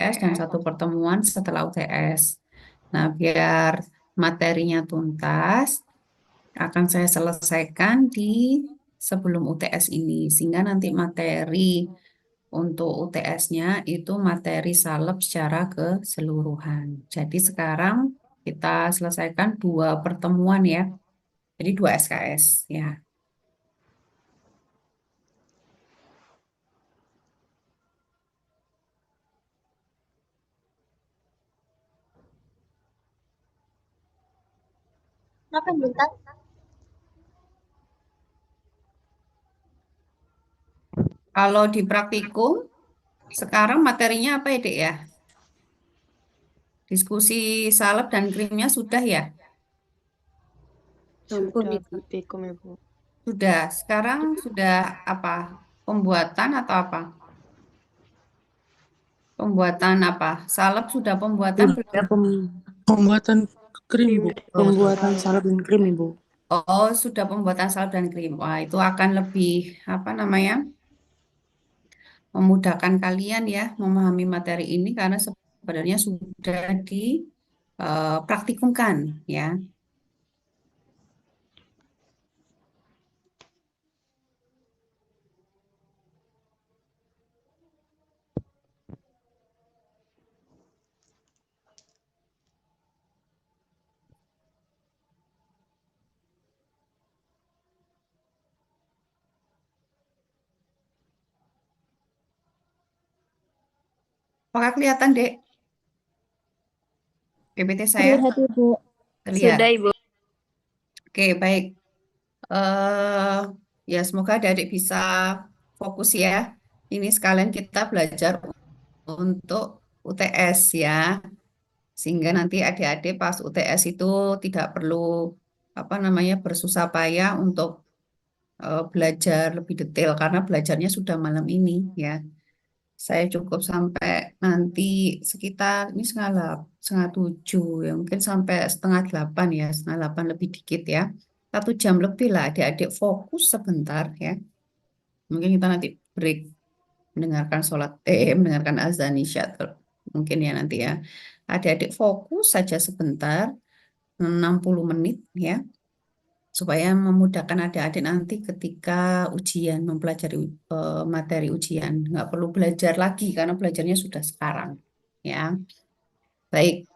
UTS dan 1 pertemuan setelah UTS. Nah, biar materinya tuntas, akan saya selesaikan di sebelum UTS ini, sehingga nanti materi untuk UTS-nya itu materi salep secara keseluruhan. Jadi sekarang kita selesaikan 2 pertemuan ya, jadi 2 SKS ya. Kenapa bentar? Kalau di praktikum, sekarang materinya apa ya, Dek ya? Diskusi salep dan krimnya sudah ya? Sudah praktikum, Ibu. Sudah. Sekarang sudah apa? Pembuatan atau apa? Pembuatan apa? Salep sudah pembuatan Sudah belum? pembuatan krim, Bu. Pembuatan salep dan krim, Ibu. Oh, sudah pembuatan salep dan krim. Wah, itu akan lebih apa namanya? Memudahkan kalian ya memahami materi ini karena sebenarnya sudah dipraktikumkan ya. Apakah kelihatan, Dek? PPT saya Terlihat Ibu. terlihat. Sudah, Ibu. Oke, baik. eh Ya, semoga adik-adik bisa fokus ya. Ini sekalian kita belajar untuk UTS ya. Sehingga nanti adik-adik pas UTS itu tidak perlu apa namanya bersusah payah untuk belajar lebih detail karena belajarnya sudah malam ini ya. Saya cukup sampai nanti sekitar ini setengah 7 ya mungkin sampai setengah 8 ya, setengah 8 lebih dikit ya. 1 jam lebih lah adik-adik fokus sebentar ya. Mungkin kita nanti break mendengarkan azan isya mungkin ya nanti ya. Adik-adik fokus saja sebentar 60 menit ya supaya memudahkan adik-adik nanti ketika ujian mempelajari materi ujian nggak perlu belajar lagi karena belajarnya sudah sekarang ya. Baik,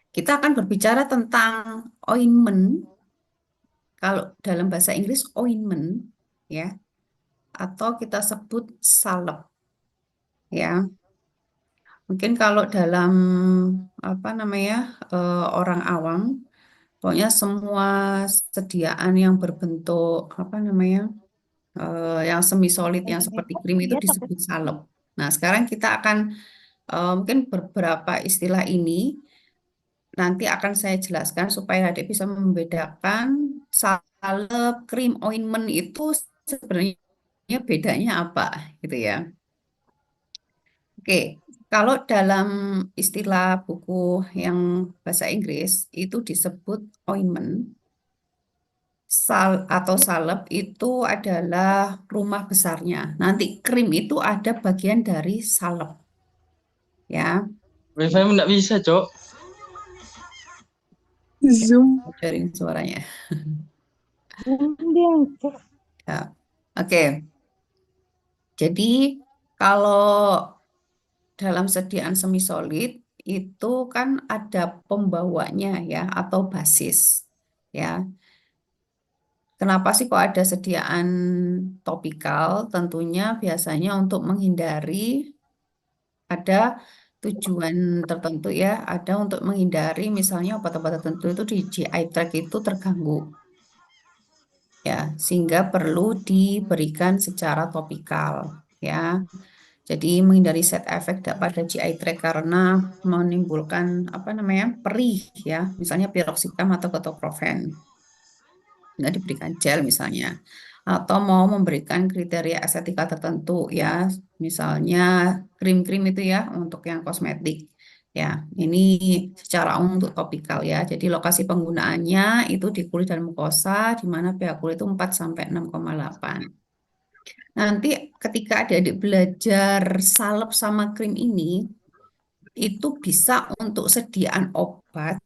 kita akan berbicara tentang ointment. Kalau dalam bahasa Inggris ointment ya atau kita sebut salep ya. Mungkin kalau dalam apa namanya orang awam, pokoknya semua sediaan yang berbentuk apa namanya yang semi solid yang seperti krim itu disebut salep. Nah, sekarang kita akan mungkin beberapa istilah ini nanti akan saya jelaskan supaya adik bisa membedakan salep, krim, ointment itu sebenarnya bedanya apa gitu ya. Oke, kalau dalam istilah buku yang bahasa Inggris itu disebut ointment, atau salep itu adalah rumah besarnya. Nanti krim itu ada bagian dari salep, ya. Wifi nggak bisa, Cok. Zoom. Sharing suaranya. Dia. Ya. Oke, jadi kalau dalam sediaan semi solid itu kan ada pembawanya ya atau basis, ya. Kenapa sih kok ada sediaan topikal? Tentunya biasanya untuk menghindari ada tujuan tertentu ya, ada untuk menghindari misalnya obat-obat tertentu itu di GI tract itu terganggu ya, sehingga perlu diberikan secara topikal ya. Jadi menghindari side effect pada GI tract karena menimbulkan apa namanya perih ya, misalnya piroxicam atau ketoprofen. Nggak diberikan gel misalnya atau mau memberikan kriteria estetika tertentu ya misalnya krim-krim itu ya untuk yang kosmetik ya ini secara umum untuk topikal ya jadi lokasi penggunaannya itu di kulit dan mukosa di mana pH kulit itu 4 sampai 6,8. Nanti ketika adik-adik belajar salep sama krim ini, itu bisa untuk sediaan obat,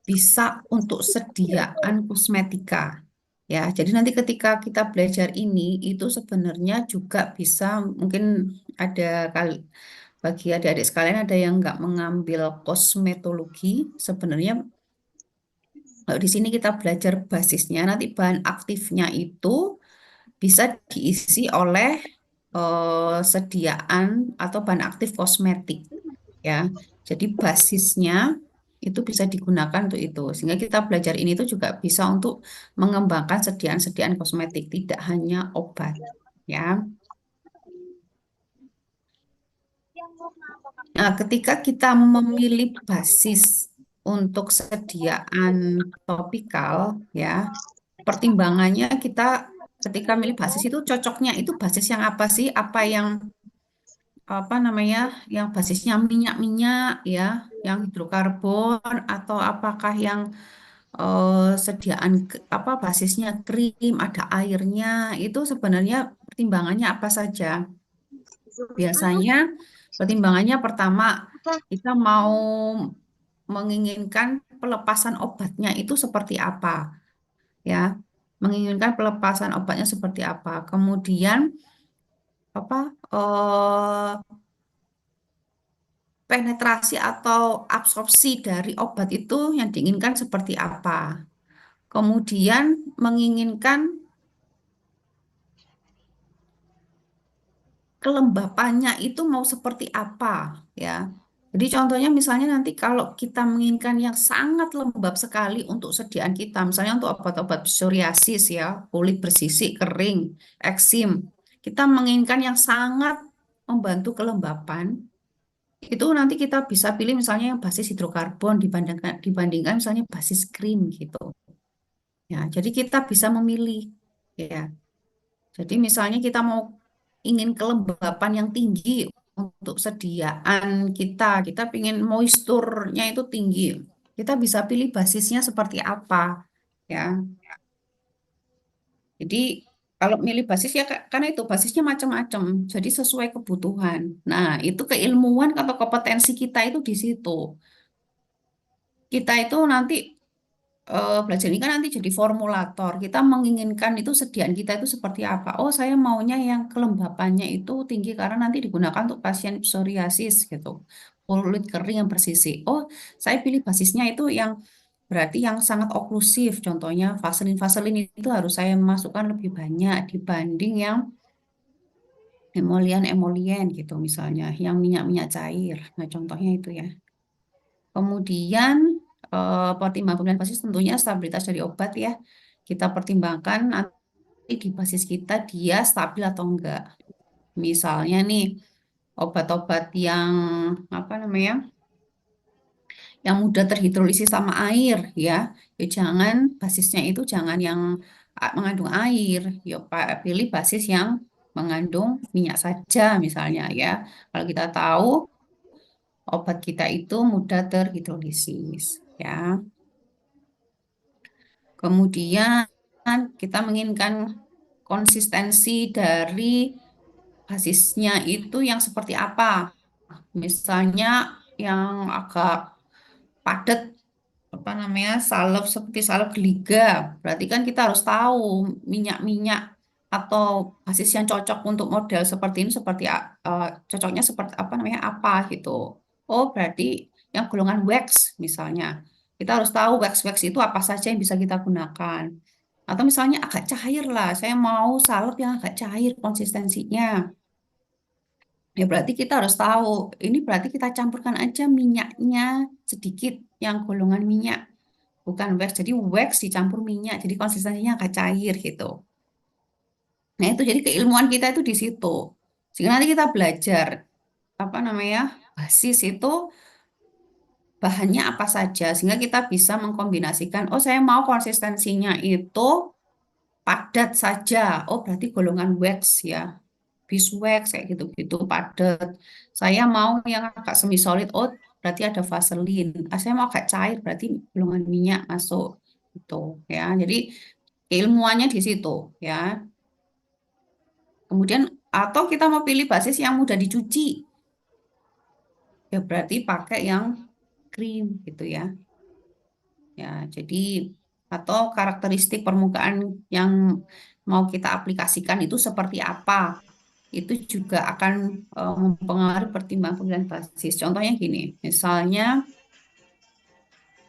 bisa untuk sediaan kosmetika. Ya, jadi nanti ketika kita belajar ini, itu sebenarnya juga bisa mungkin ada kali bagi adik-adik sekalian ada yang nggak mengambil kosmetologi, sebenarnya kalau di sini kita belajar basisnya, nanti bahan aktifnya itu bisa diisi oleh sediaan atau bahan aktif kosmetik ya. Jadi basisnya itu bisa digunakan untuk itu. Sehingga kita belajar ini tuh juga bisa untuk mengembangkan sediaan-sediaan kosmetik, tidak hanya obat ya. Nah, ketika kita memilih basis untuk sediaan topikal ya, pertimbangannya kita ketika milih basis itu cocoknya itu basis yang apa sih? Apa yang apa namanya? Yang basisnya minyak-minyak ya, yang hidrokarbon atau apakah yang sediaan apa basisnya krim, ada airnya, itu sebenarnya pertimbangannya apa saja? Biasanya pertimbangannya pertama kita mau menginginkan pelepasan obatnya itu seperti apa ya, menginginkan pelepasan obatnya seperti apa. Kemudian apa penetrasi atau absorpsi dari obat itu yang diinginkan seperti apa. Kemudian menginginkan kelembapannya itu mau seperti apa ya. Jadi contohnya misalnya nanti kalau kita menginginkan yang sangat lembab sekali untuk sediaan kita, misalnya untuk obat-obat psoriasis ya, kulit bersisik, kering, eksim, kita menginginkan yang sangat membantu kelembapan, itu nanti kita bisa pilih misalnya yang basis hidrokarbon dibandingkan misalnya basis krim gitu. Ya, jadi kita bisa memilih ya. Jadi misalnya kita mau ingin kelembapan yang tinggi untuk sediaan kita, kita ingin moisturnya itu tinggi. Kita bisa pilih basisnya seperti apa, ya. Jadi kalau milih basis ya karena itu basisnya macam-macam, jadi sesuai kebutuhan. Nah, itu keilmuan atau kompetensi kita itu di situ. Kita itu nanti belajar ini kan nanti jadi formulator. Kita menginginkan itu sediaan kita itu seperti apa. Oh, saya maunya yang kelembapannya itu tinggi karena nanti digunakan untuk pasien psoriasis gitu. Kulit kering yang bersisik. Oh, saya pilih basisnya itu yang berarti yang sangat oklusif. Contohnya vaselin-vaselin itu harus saya masukkan lebih banyak dibanding yang emolian-emolian gitu misalnya, yang minyak-minyak cair. Nah, contohnya itu ya. Kemudian pertimbangan pemilihan basis tentunya stabilitas dari obat ya. Kita pertimbangkan nanti di basis kita dia stabil atau enggak. Misalnya nih obat-obat yang apa namanya? Yang mudah terhidrolisis sama air ya. Ya jangan basisnya itu jangan yang mengandung air. Ya pilih basis yang mengandung minyak saja misalnya ya. Kalau kita tahu obat kita itu mudah terhidrolisis ya. Kemudian kita menginginkan konsistensi dari basisnya itu yang seperti apa. Misalnya yang agak padat, apa namanya, salep seperti salep geliga. Berarti kan kita harus tahu minyak-minyak atau basis yang cocok untuk model seperti ini seperti cocoknya seperti apa namanya apa gitu. Oh, berarti yang golongan wax misalnya. Kita harus tahu wax-wax itu apa saja yang bisa kita gunakan. Atau misalnya agak cair lah, saya mau salep yang agak cair konsistensinya. Ya berarti kita harus tahu, ini berarti kita campurkan aja minyaknya sedikit yang golongan minyak, bukan wax. Jadi wax dicampur minyak, jadi konsistensinya agak cair gitu. Nah itu jadi keilmuan kita itu di situ. Sehingga nanti kita belajar, apa namanya, basis itu bahannya apa saja. Sehingga kita bisa mengkombinasikan, oh saya mau konsistensinya itu padat saja. Oh berarti golongan wax ya. Beeswax kayak gitu-gitu padat. Saya mau yang agak semi solid, oh berarti ada vaselin. Saya mau agak cair, berarti golongan minyak masuk gitu ya. Jadi ilmuannya di situ ya. Kemudian atau kita mau pilih basis yang mudah dicuci, ya berarti pakai yang krim gitu ya. Ya, jadi atau karakteristik permukaan yang mau kita aplikasikan itu seperti apa. Itu juga akan mempengaruhi pertimbangan pemilihan basis. Contohnya gini, misalnya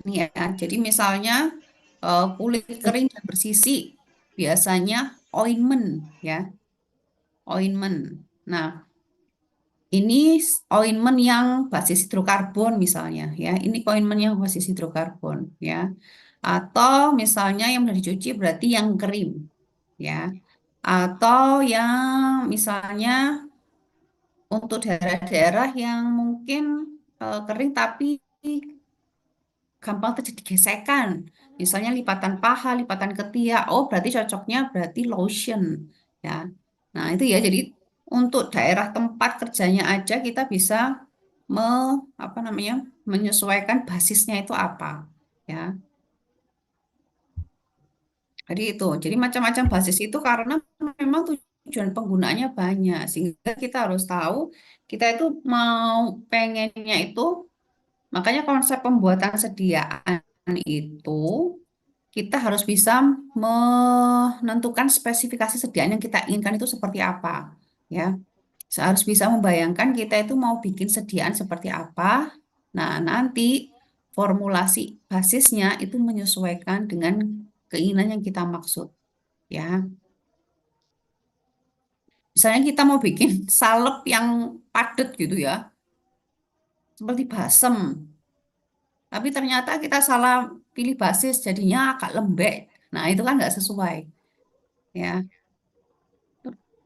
nih ya, jadi misalnya kulit kering dan bersisi biasanya ointment ya, ointment. Nah, ini ointment yang basis hidrokarbon misalnya ya. Ini ointment yang basis hidrokarbon ya. Atau misalnya yang sudah dicuci berarti yang krim ya. Atau yang misalnya untuk daerah-daerah yang mungkin kering tapi gampang terjadi gesekan. Misalnya lipatan paha, lipatan ketiak. Oh, berarti cocoknya berarti lotion ya. Nah, itu ya. Jadi untuk daerah tempat kerjanya aja kita bisa me, apa namanya? Menyesuaikan basisnya itu apa ya. Jadi itu. Jadi macam-macam basis itu karena memang tujuan penggunaannya banyak sehingga kita harus tahu kita itu mau pengennya itu. Makanya konsep pembuatan sediaan itu kita harus bisa menentukan spesifikasi sediaan yang kita inginkan itu seperti apa, ya. Harus bisa membayangkan kita itu mau bikin sediaan seperti apa. Nah, nanti formulasi basisnya itu menyesuaikan dengan keinginan yang kita maksud, ya. Misalnya kita mau bikin salep yang padat gitu ya, seperti basem. Tapi ternyata kita salah pilih basis, jadinya agak lembek. Nah, itu kan nggak sesuai, ya.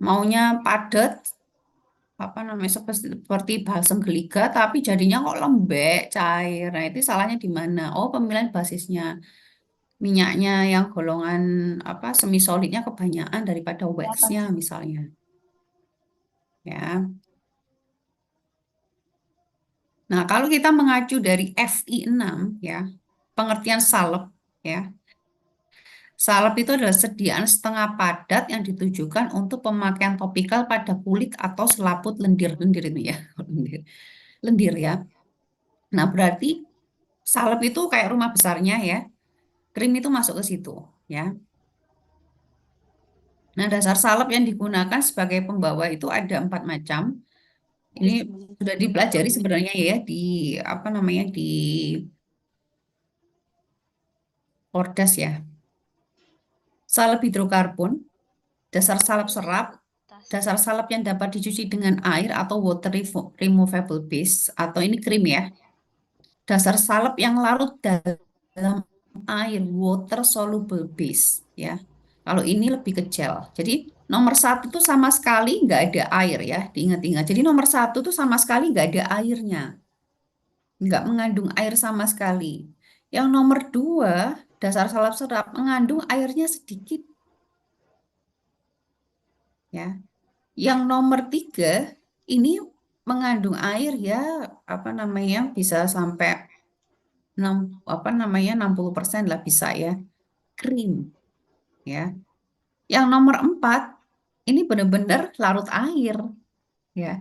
Maunya padat, apa namanya, seperti balsem geliga, tapi jadinya kok lembek, cair. Nah, itu salahnya di mana? Oh, pemilihan basisnya. Minyaknya yang golongan apa semi solidnya kebanyakan daripada waxnya misalnya. Ya. Nah, kalau kita mengacu dari FI6 ya, pengertian salep ya. Salep itu adalah sediaan setengah padat yang ditujukan untuk pemakaian topikal pada kulit atau selaput lendir-lendir itu ya. Lendir, lendir ya. Nah, berarti salep itu kayak rumah besarnya ya. Krim itu masuk ke situ ya. Nah, dasar salep yang digunakan sebagai pembawa itu ada 4 macam. Ini sudah dipelajari sebenarnya ya di apa namanya di Pordas ya. Salep hidrokarbon, dasar salep serap, dasar salep yang dapat dicuci dengan air atau water removable base atau ini krim ya. Dasar salep yang larut dalam air water soluble base ya. Kalau ini lebih ke gel. Jadi nomor satu tuh sama sekali nggak ada air ya, diingat-ingat. Jadi nomor satu tuh sama sekali nggak ada airnya, nggak mengandung air sama sekali. Yang nomor dua, dasar salep serap mengandung airnya sedikit ya. Yang nomor tiga ini mengandung air ya apa namanya bisa sampai 6 apa namanya 60% lah bisa ya krim ya. Yang nomor empat ini benar-benar larut air ya.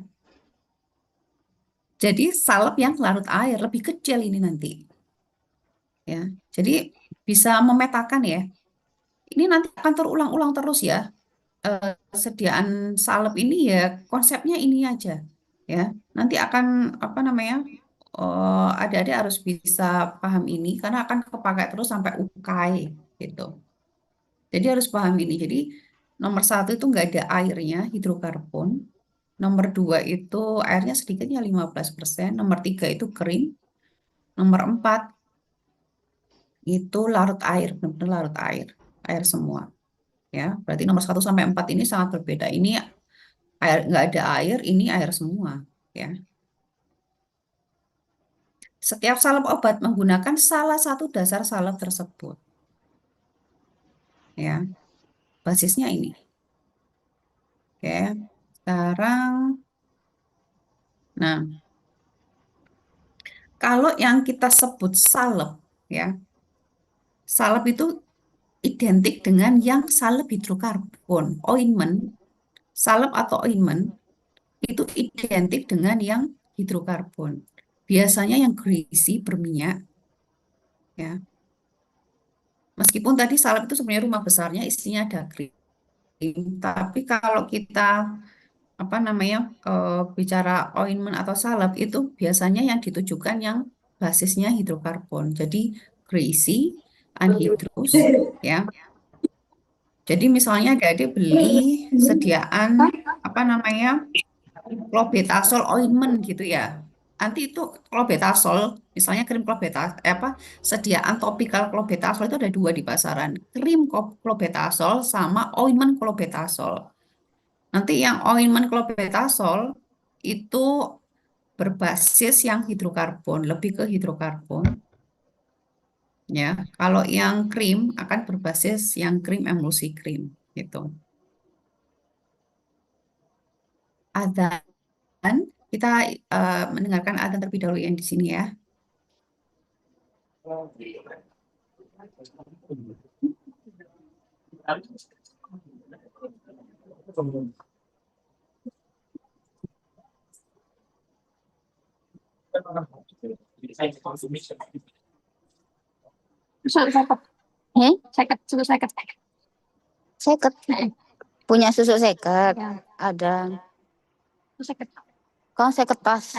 Jadi salep yang larut air lebih kecil ini nanti ya. Jadi bisa memetakan ya. Ini nanti akan terulang-ulang terus ya. Eh, Sediaan salep ini ya konsepnya ini aja ya. Nanti akan apa namanya? Adik-adik harus bisa paham ini karena akan kepakai terus sampai UKAI gitu. Jadi harus paham ini. Jadi nomor satu itu nggak ada airnya, hidrokarbon. Nomor dua itu airnya sedikitnya 15%. Nomor tiga itu kering. Nomor empat itu larut air, benar-benar larut air. Air semua. Ya, berarti nomor satu sampai empat ini sangat berbeda. Ini air nggak ada air, ini air semua. Ya. Setiap salep obat menggunakan salah satu dasar salep tersebut. Ya, basisnya ini. Oke, sekarang, nah, kalau yang kita sebut salep, ya, salep itu identik dengan yang salep hidrokarbon, ointment, salep atau ointment itu identik dengan yang hidrokarbon. Biasanya yang greasy berminyak, ya. Meskipun tadi salep itu sebenarnya rumah besarnya isinya ada krim, tapi kalau kita apa namanya bicara ointment atau salep itu biasanya yang ditujukan yang basisnya hidrokarbon. Jadi greasy, anhidrous, ya. Jadi misalnya adik beli sediaan apa namanya clobetasol ointment gitu ya. Nanti itu clobetasol, misalnya krim clobetasol, apa sediaan topikal clobetasol itu ada dua di pasaran, krim clobetasol sama ointment clobetasol. Nanti yang ointment clobetasol itu berbasis yang hidrokarbon, lebih ke hidrokarbon, ya. Kalau yang krim akan berbasis yang krim emulsi krim, gitu. Adzan, kita mendengarkan adzan terlebih dahulu yang di sini ya. Susu seket. Seket, susu seket. Seket. Punya susu seket. Ya. Ada. Susu seket. Kau seket tas.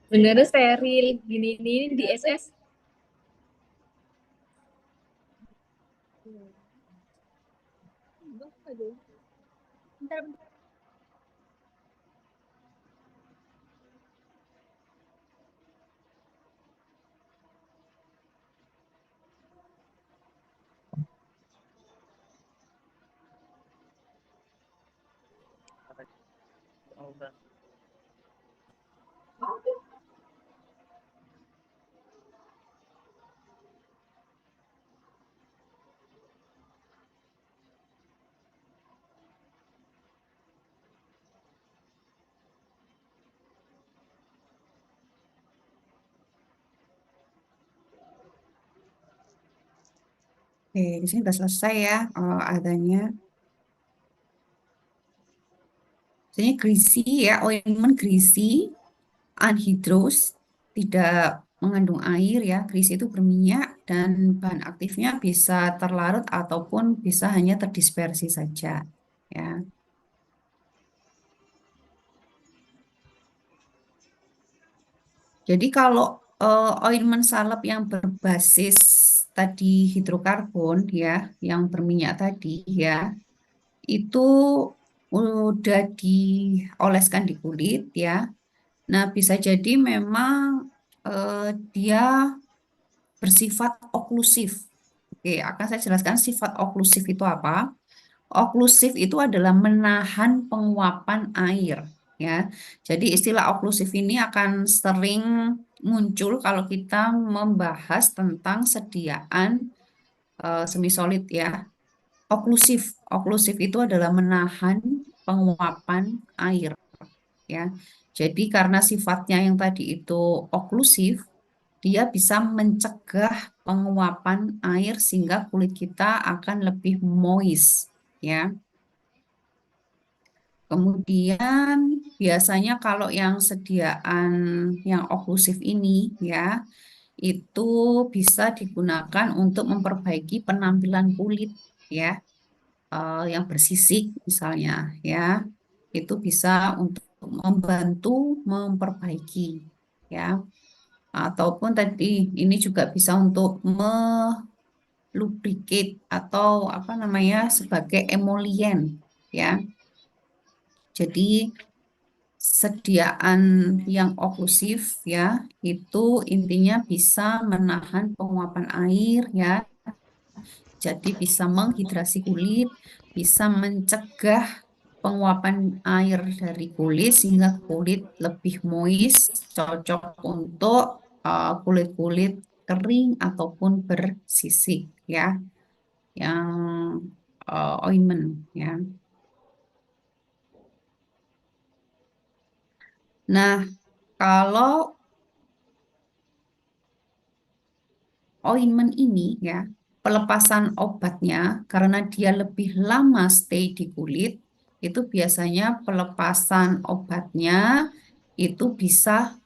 Bener steril gini ini di SS. Bentar, bentar. Oke, di sini sudah selesai ya adanya. Jadi greasy ya, ointment greasy, anhidrous, tidak mengandung air ya. Greasy itu berminyak dan bahan aktifnya bisa terlarut ataupun bisa hanya terdispersi saja, ya. Jadi kalau ointment salep yang berbasis tadi hidrokarbon ya, yang berminyak tadi ya, itu udah dioleskan di kulit ya. Nah, bisa jadi memang dia bersifat oklusif. Oke, akan saya jelaskan sifat oklusif itu apa. Oklusif itu adalah menahan penguapan air, ya. Jadi istilah oklusif ini akan sering muncul kalau kita membahas tentang sediaan semi solid ya. Oklusif, oklusif itu adalah menahan penguapan air, ya. Jadi karena sifatnya yang tadi itu oklusif, dia bisa mencegah penguapan air sehingga kulit kita akan lebih moist, ya. Kemudian biasanya kalau yang sediaan yang oklusif ini ya, itu bisa digunakan untuk memperbaiki penampilan kulit ya, yang bersisik misalnya ya. Itu bisa untuk membantu memperbaiki ya. Ataupun tadi ini juga bisa untuk melubricate atau apa namanya sebagai emolien ya. Jadi sediaan yang oklusif ya itu intinya bisa menahan penguapan air ya, jadi bisa menghidrasi kulit, bisa mencegah penguapan air dari kulit sehingga kulit lebih moist, cocok untuk kulit-kulit kering ataupun bersisik ya, yang ointment ya. Nah, kalau ointment ini ya, pelepasan obatnya karena dia lebih lama stay di kulit, itu biasanya pelepasan obatnya itu bisa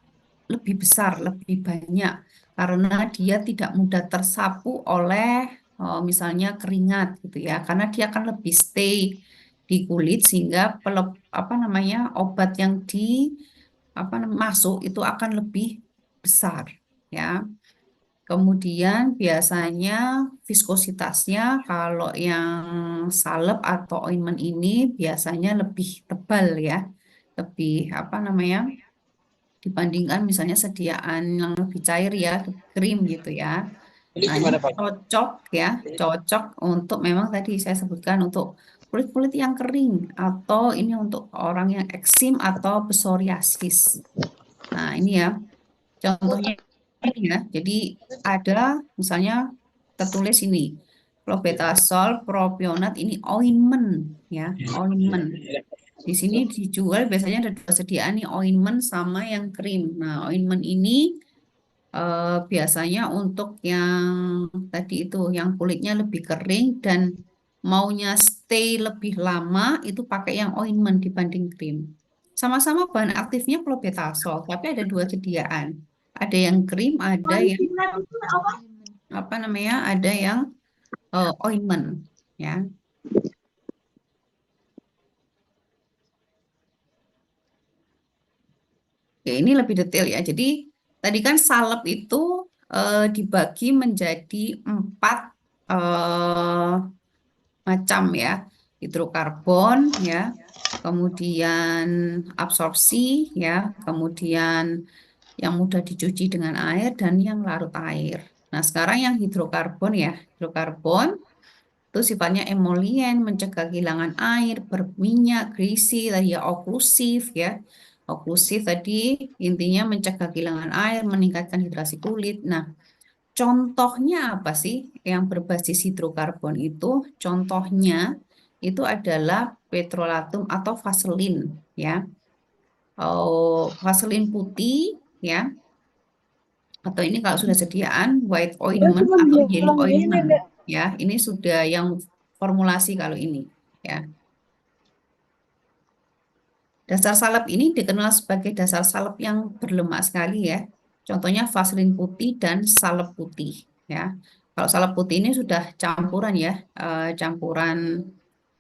lebih besar, lebih banyak karena dia tidak mudah tersapu oleh misalnya keringat gitu ya, karena dia akan lebih stay di kulit sehingga apa namanya obat yang masuk itu akan lebih besar ya. Kemudian biasanya viskositasnya kalau yang salep atau ointment ini biasanya lebih tebal ya, lebih apa namanya dibandingkan misalnya sediaan yang lebih cair ya, krim gitu ya. Ini Nah, ini gimana, Pak? cocok ya, cocok untuk memang tadi saya sebutkan untuk kulit-kulit yang kering atau ini untuk orang yang eksim atau psoriasis. Nah, ini ya contohnya ini ya. Jadi ada misalnya tertulis ini clobetasol propionat ini ointment ya, ointment. Di sini dijual biasanya ada dua sediaan nih ointment sama yang krim. Nah, ointment ini biasanya untuk yang tadi itu yang kulitnya lebih kering dan maunya stay lebih lama itu pakai yang ointment dibanding krim. Sama-sama bahan aktifnya clobetasol, tapi ada dua sediaan. Ada yang krim, ada yang apa namanya? Ada yang ointment ya. Ya, ini lebih detail ya. Jadi tadi kan salep itu dibagi menjadi 4 macam ya. Hidrokarbon ya, kemudian absorpsi ya, kemudian yang mudah dicuci dengan air dan yang larut air. Nah, sekarang yang hidrokarbon ya. Hidrokarbon itu sifatnya emolien, mencegah kehilangan air, berminyak, greasy, tadi ya oklusif ya. Oklusif tadi intinya mencegah kehilangan air, meningkatkan hidrasi kulit. Nah, contohnya apa sih yang berbasis hidrokarbon itu? Contohnya itu adalah petrolatum atau vaselin ya. Oh, vaselin putih ya. Atau ini kalau sudah sediaan white ointment atau yellow ointment ya. Ini sudah yang formulasi kalau ini ya. Dasar salep ini dikenal sebagai dasar salep yang berlemak sekali ya. Contohnya vaselin putih dan salep putih ya. Kalau salep putih ini sudah campuran ya, campuran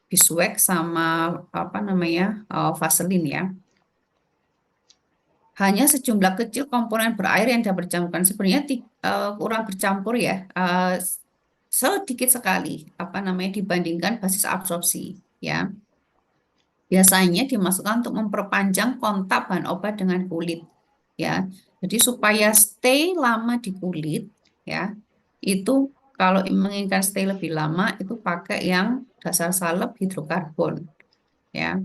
beeswax sama apa namanya vaselin ya. Hanya sejumlah kecil komponen berair yang dapat dicampurkan. Sebenarnya kurang bercampur ya, sedikit sekali apa namanya dibandingkan basis absorpsi ya. biasanya dimasukkan untuk memperpanjang kontak bahan obat dengan kulit, ya. Jadi supaya stay lama di kulit, ya, itu kalau menginginkan stay lebih lama itu pakai yang dasar salep hidrokarbon, ya.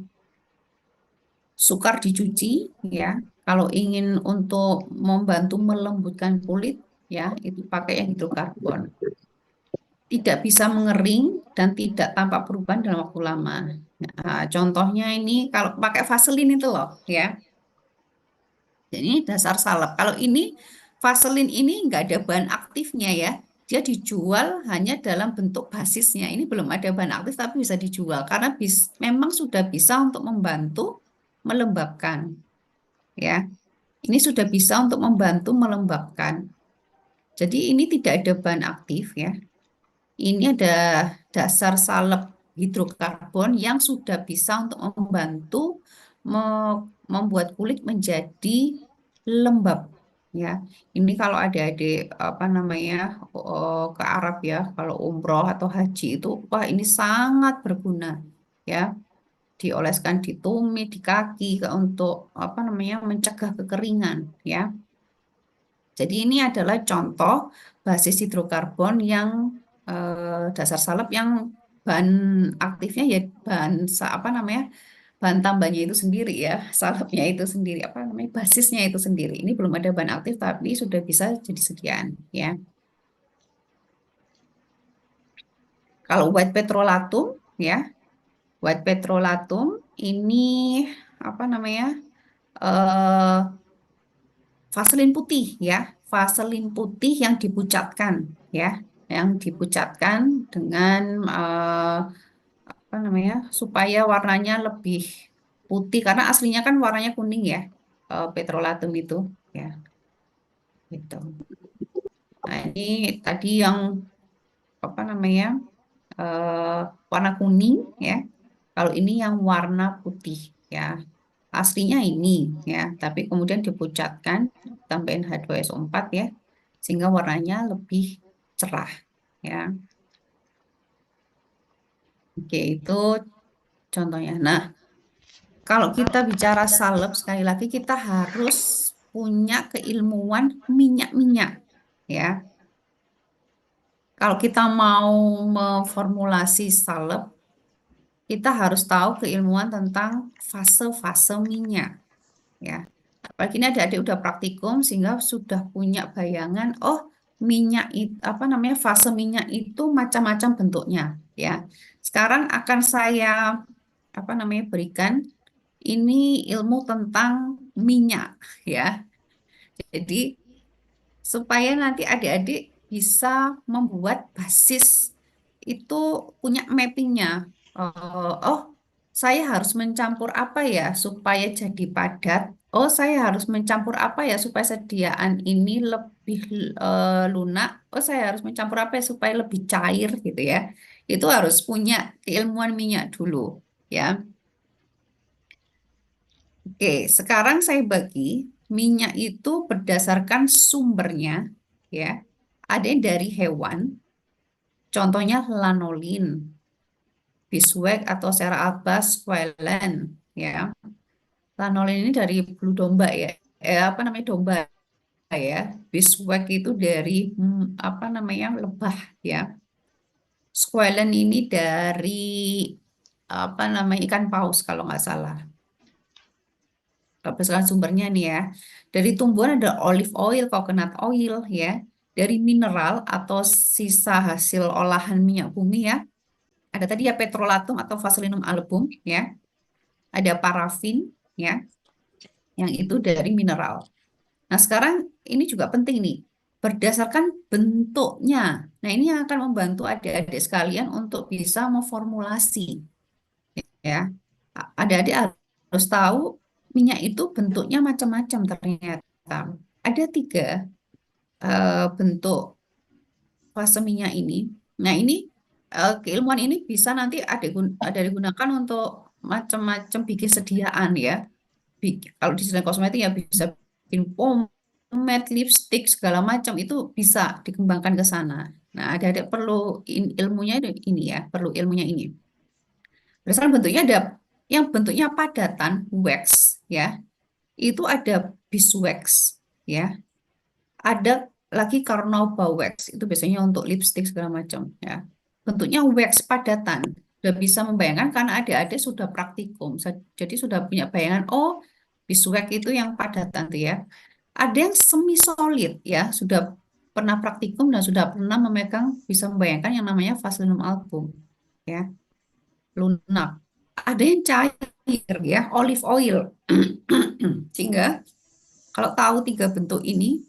Sukar dicuci, ya. Kalau ingin untuk membantu melembutkan kulit, ya, itu pakai yang hidrokarbon. Tidak bisa mengering dan tidak tampak perubahan dalam waktu lama. Nah, contohnya ini kalau pakai Vaseline itu loh, ya. Jadi dasar salep. Kalau ini Vaseline ini nggak ada bahan aktifnya ya. Dia dijual hanya dalam bentuk basisnya. Ini belum ada bahan aktif tapi bisa dijual karena memang sudah bisa untuk membantu melembabkan, ya. Ini sudah bisa untuk membantu melembabkan. Jadi ini tidak ada bahan aktif ya. Ini ada dasar salep hidrokarbon yang sudah bisa untuk membantu membuat kulit menjadi lembab, ya. Ini kalau adik-adik apa namanya ke Arab ya, kalau umroh atau haji itu, wah ini sangat berguna, ya. Dioleskan di tumit, di kaki untuk apa namanya mencegah kekeringan, ya. Jadi ini adalah contoh basis hidrokarbon yang dasar salep yang bahan aktifnya ya bahan apa namanya bahan tambahnya itu sendiri ya, salepnya itu sendiri apa namanya basisnya itu sendiri. Ini belum ada bahan aktif tapi sudah bisa jadi sediaan, ya. Kalau white petrolatum, ya, white petrolatum ini apa namanya eh vaselin putih, ya, vaselin putih yang dipucatkan, ya, yang dipucatkan dengan apa namanya supaya warnanya lebih putih karena aslinya kan warnanya kuning ya, petrolatum itu, ya, gitu. Nah ini tadi yang apa namanya eh, warna kuning, ya. Kalau ini yang warna putih, ya. Aslinya ini, ya, tapi kemudian dipucatkan, tambahin H2SO4 ya, sehingga warnanya lebih cerah, ya. Oke, itu contohnya. Nah, kalau kita bicara salep, sekali lagi kita harus punya keilmuan minyak-minyak, ya. Kalau kita mau memformulasi salep, kita harus tahu keilmuan tentang fase-fase minyak, ya. Apalagi ini adik-adik udah praktikum sehingga sudah punya bayangan, oh minyak itu apa namanya fase minyak itu macam-macam bentuknya, ya. Sekarang akan saya apa namanya berikan ini ilmu tentang minyak, ya. Jadi supaya nanti adik-adik bisa membuat basis itu punya mappingnya. Oh, saya harus mencampur apa ya supaya jadi padat? Oh, saya harus mencampur apa ya supaya sediaan ini lebih lunak? Oh, saya harus mencampur apa ya supaya lebih cair gitu ya. Itu harus punya keilmuan minyak dulu, ya. Oke, sekarang saya bagi minyak itu berdasarkan sumbernya, ya. Ada yang dari hewan, contohnya lanolin, beeswax atau Sera albas, squalene, ya. Lanolin ini dari bulu domba ya, apa namanya domba ya. Beeswax itu dari apa namanya lebah ya. Squalene ini dari apa namanya ikan paus kalau nggak salah. Berdasarkan sumbernya nih ya. Dari tumbuhan ada olive oil, coconut oil ya. Dari mineral atau sisa hasil olahan minyak bumi ya. Ada tadi ya petrolatum atau Vaselinum album ya. Ada parafin ya. Yang itu dari mineral. Nah, sekarang ini juga penting nih. Berdasarkan bentuknya. Nah, ini yang akan membantu adik-adik sekalian untuk bisa memformulasi ya. Adik-adik harus tahu minyak itu bentuknya macam-macam ternyata. Ada 3 bentuk fase minyak ini. Nah, ini keilmuan ini bisa nanti ada digunakan untuk macam-macam bikin sediaan ya. Kalau di desain kosmetik ya bisa bikin pomade, lipstick segala macam itu bisa dikembangkan ke sana. Nah, ada perlu ilmunya ini ya, perlu ilmunya ini. Berdasarkan bentuknya ada yang bentuknya padatan wax ya, itu ada beeswax ya. Ada lagi carnauba wax, itu biasanya untuk lipstick segala macam ya. Bentuknya wax padatan. Sudah bisa membayangkan karena adik-adik sudah praktikum. Jadi sudah punya bayangan, oh beeswax itu yang padatan tuh ya. Ada yang semi solid ya, sudah pernah praktikum dan sudah pernah memegang, bisa membayangkan yang namanya Vaselinum album ya, lunak. Ada yang cair ya, olive oil. Sehingga kalau tahu tiga bentuk ini,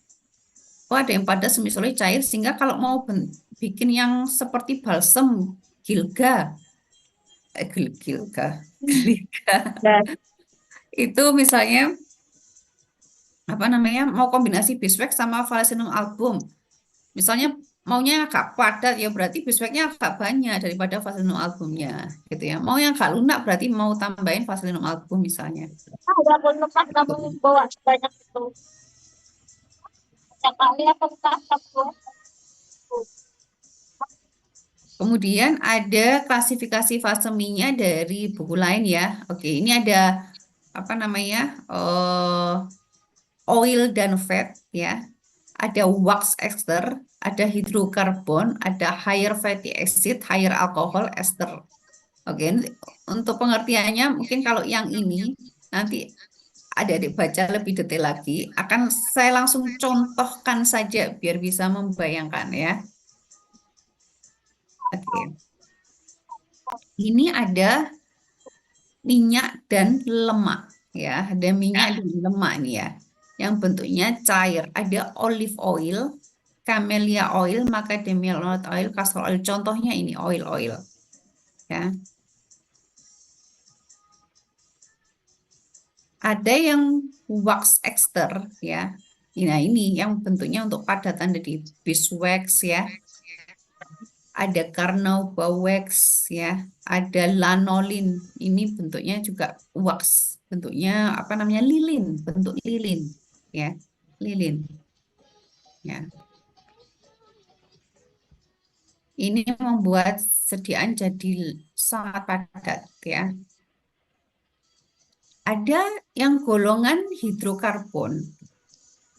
oh ada yang pada semi solid cair, sehingga kalau mau bikin yang seperti balsem, gilga, gilga, Dan itu misalnya apa namanya, mau kombinasi beeswax sama Vaselinum album. Misalnya maunya agak padat ya berarti beeswaxnya agak banyak daripada Vaselinum albumnya gitu ya. Mau yang agak lunak berarti mau tambahin Vaselinum album misalnya. ada penumpang kamu bawa sebanyak itu. Yang kali apa aku? Kemudian ada klasifikasi faseminya dari buku lain ya. Oke, ini ada apa namanya, oil dan fat ya. Ada wax ester, ada hidrokarbon, ada higher fatty acid, higher alcohol ester. Oke, untuk pengertiannya mungkin kalau yang ini nanti adik-adik baca lebih detail lagi. Akan saya langsung contohkan saja biar bisa membayangkan ya. Oke, ini ada minyak dan lemak ya. Ada minyak dan lemak nih ya. Yang bentuknya cair. Ada olive oil, camellia oil, macadamia nut oil, castor oil. Contohnya ini oil-oil ya. Ada yang wax ester ya. Nah, ini yang bentuknya untuk padatan dari beeswax ya. Ada carnauba wax ya. Ada lanolin. Ini bentuknya juga wax. Bentuknya apa namanya? Lilin, bentuk lilin ya. Lilin. Ya. Ini membuat sediaan jadi sangat padat ya. Ada yang golongan hidrokarbon.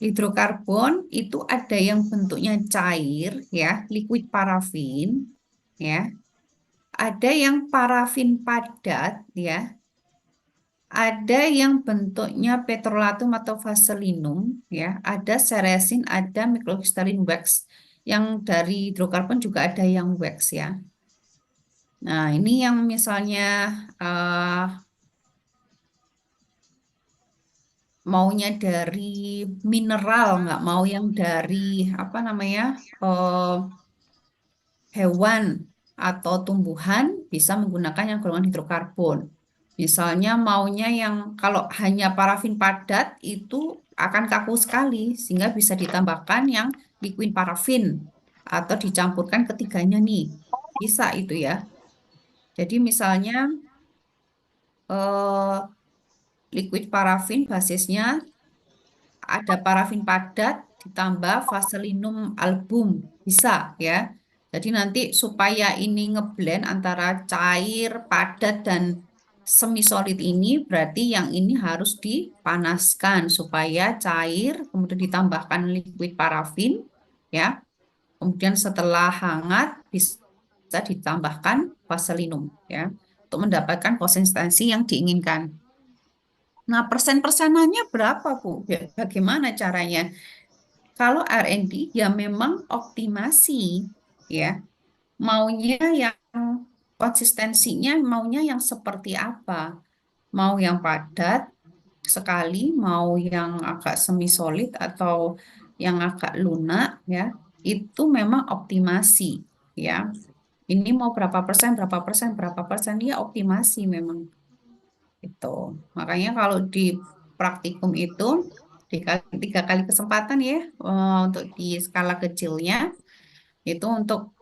Hidrokarbon itu ada yang bentuknya cair ya, liquid parafin ya. Ada yang parafin padat ya. Ada yang bentuknya petrolatum atau vaselinum ya. Ada seresin, ada microcrystalline wax. Yang dari hidrokarbon juga ada yang wax ya. Nah, ini yang misalnya maunya dari mineral, nggak mau yang dari apa namanya, hewan atau tumbuhan, bisa menggunakan yang golongan hidrokarbon. Misalnya maunya yang kalau hanya parafin padat itu akan kaku sekali, sehingga bisa ditambahkan yang liquid parafin atau dicampurkan ketiganya nih, bisa itu ya. Jadi misalnya liquid parafin basisnya ada parafin padat ditambah vaselinum album, bisa ya. Jadi nanti supaya ini ngeblend antara cair, padat, dan semi solid ini, berarti yang ini harus dipanaskan supaya cair, kemudian ditambahkan liquid parafin ya. Kemudian setelah hangat bisa ditambahkan vaselinum ya untuk mendapatkan konsistensi yang diinginkan. Nah, persen-persenannya berapa, Bu? Bagaimana caranya? Kalau R&D ya memang optimasi ya. Maunya yang konsistensinya maunya yang seperti apa? Mau yang padat sekali, mau yang agak semi solid atau yang agak lunak ya. Itu memang optimasi ya. Ini mau berapa persen, berapa persen, berapa persen, ya optimasi memang. Itu. Makanya kalau di praktikum itu dikali 3 kali kesempatan ya, untuk di skala kecilnya itu untuk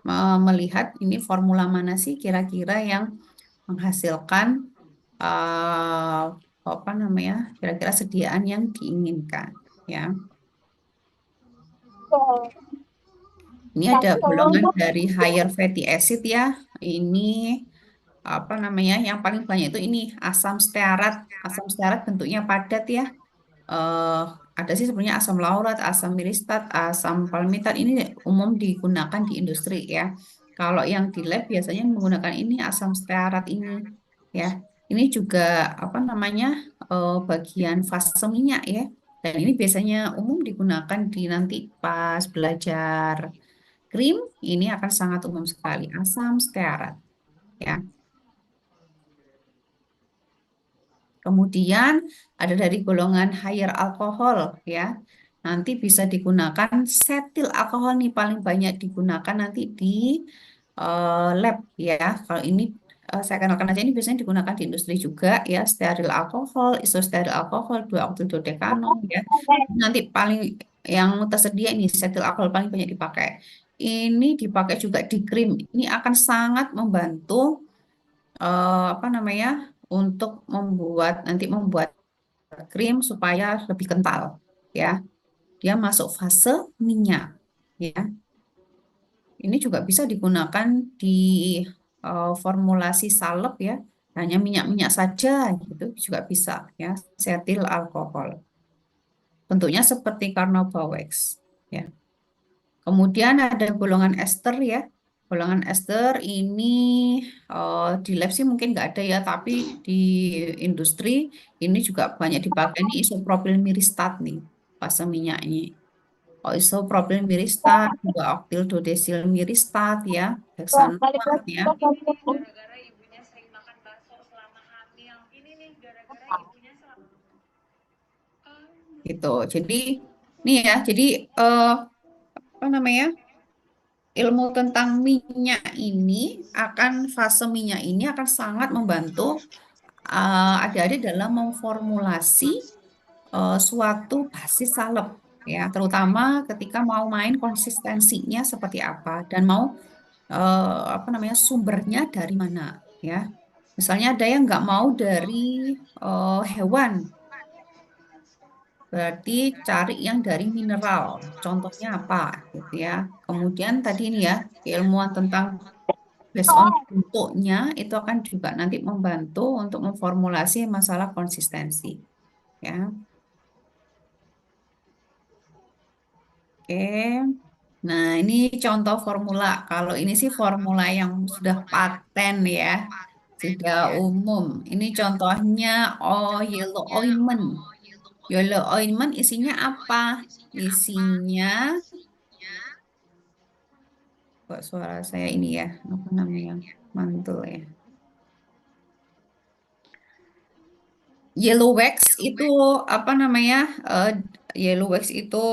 melihat ini formula mana sih kira-kira yang menghasilkan eh, apa namanya, kira-kira sediaan yang diinginkan ya. Ini ada golongan dari higher fatty acid ya. Ini apa namanya, yang paling banyak itu ini asam stearat. Asam stearat bentuknya padat ya. eh ada sih sebenarnya asam laurat, asam miristat, asam palmitat ini umum digunakan di industri ya. Kalau yang di lab biasanya menggunakan ini asam stearat ini ya. Ini juga apa namanya bagian fase minyak ya. Dan ini biasanya umum digunakan di nanti pas belajar krim, ini akan sangat umum sekali asam stearat ya. Kemudian ada dari golongan higher alkohol ya. Nanti bisa digunakan setil alkohol nih paling banyak digunakan nanti di lab ya. Kalau ini saya kenalkan aja ini biasanya digunakan di industri juga ya. Steril alkohol, isosteril alkohol, 2-oktil-dodekanol ya. Nanti paling yang tersedia ini setil alkohol paling banyak dipakai. Ini dipakai juga di krim. Ini akan sangat membantu apa namanya untuk membuat krim supaya lebih kental ya. Dia masuk fase minyak ya. Ini juga bisa digunakan di formulasi salep ya. Hanya minyak-minyak saja gitu juga bisa ya. Setil alkohol. Bentuknya seperti carnauba wax ya. Kemudian ada golongan ester ya. Golongan ester ini di lab sih mungkin nggak ada ya, tapi di industri ini juga banyak dipakai. Ini isopropil miristat nih, fase minyaknya. Oh, isopropil miristat, 2-oktil dodesil miristat ya, heksanurat ya, Gara-gara ibunya sering makan bakso selama hamil. Ini nih gara-gara ibunya selama gitu. Jadi nih ya, jadi apa namanya? Ilmu tentang minyak ini fase minyak ini akan sangat membantu adik-adik dalam memformulasi suatu basis salep ya, terutama ketika mau main konsistensinya seperti apa dan mau apa namanya sumbernya dari mana ya. Misalnya ada yang nggak mau dari hewan, berarti cari yang dari mineral. Contohnya apa gitu ya. Kemudian tadi ini ya keilmuan tentang based on bentuknya itu akan juga nanti membantu untuk memformulasi masalah konsistensi ya. Oke. Nah, ini contoh formula. Kalau ini sih formula yang sudah paten ya, sudah umum. Ini contohnya yellow ointment. Yellow ointment isinya apa? Isinya, kok suara saya ini ya, apa namanya, mantul ya. Yellow wax itu apa namanya? eh, Yellow wax itu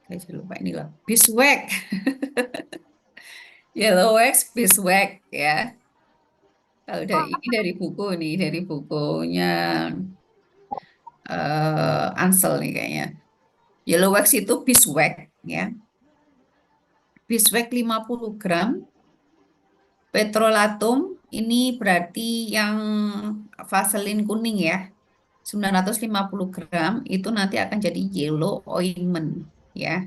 saya lupa ini loh. Beeswax. Yellow wax, beeswax ya. Kalau ini dari buku nih, dari bukunya Ansel nih kayaknya. Yellow wax itu beeswax ya. Beeswax 50 gram. Petrolatum ini berarti yang vaselin kuning ya. 950 gram itu nanti akan jadi yellow ointment ya.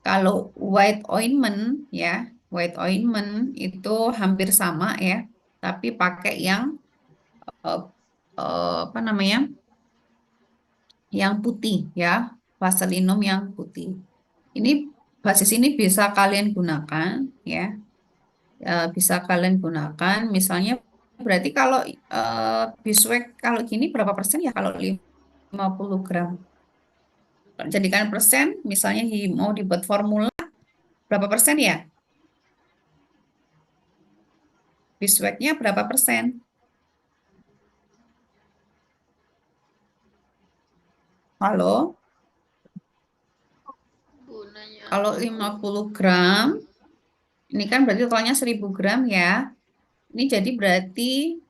Kalau white ointment ya, white ointment itu hampir sama ya, tapi pakai yang eh, apa namanya? Yang putih ya, vaselinum yang putih. Ini basis ini bisa kalian gunakan ya. Bisa kalian gunakan misalnya berarti kalau Biswek kalau gini berapa persen ya kalau 50 gram. Kalau jadikan persen misalnya mau dibuat formula berapa persen ya? Bisweknya berapa persen? Halo? Kalau 50 gram ini kan berarti totalnya 1000 gram ya. Ini jadi berarti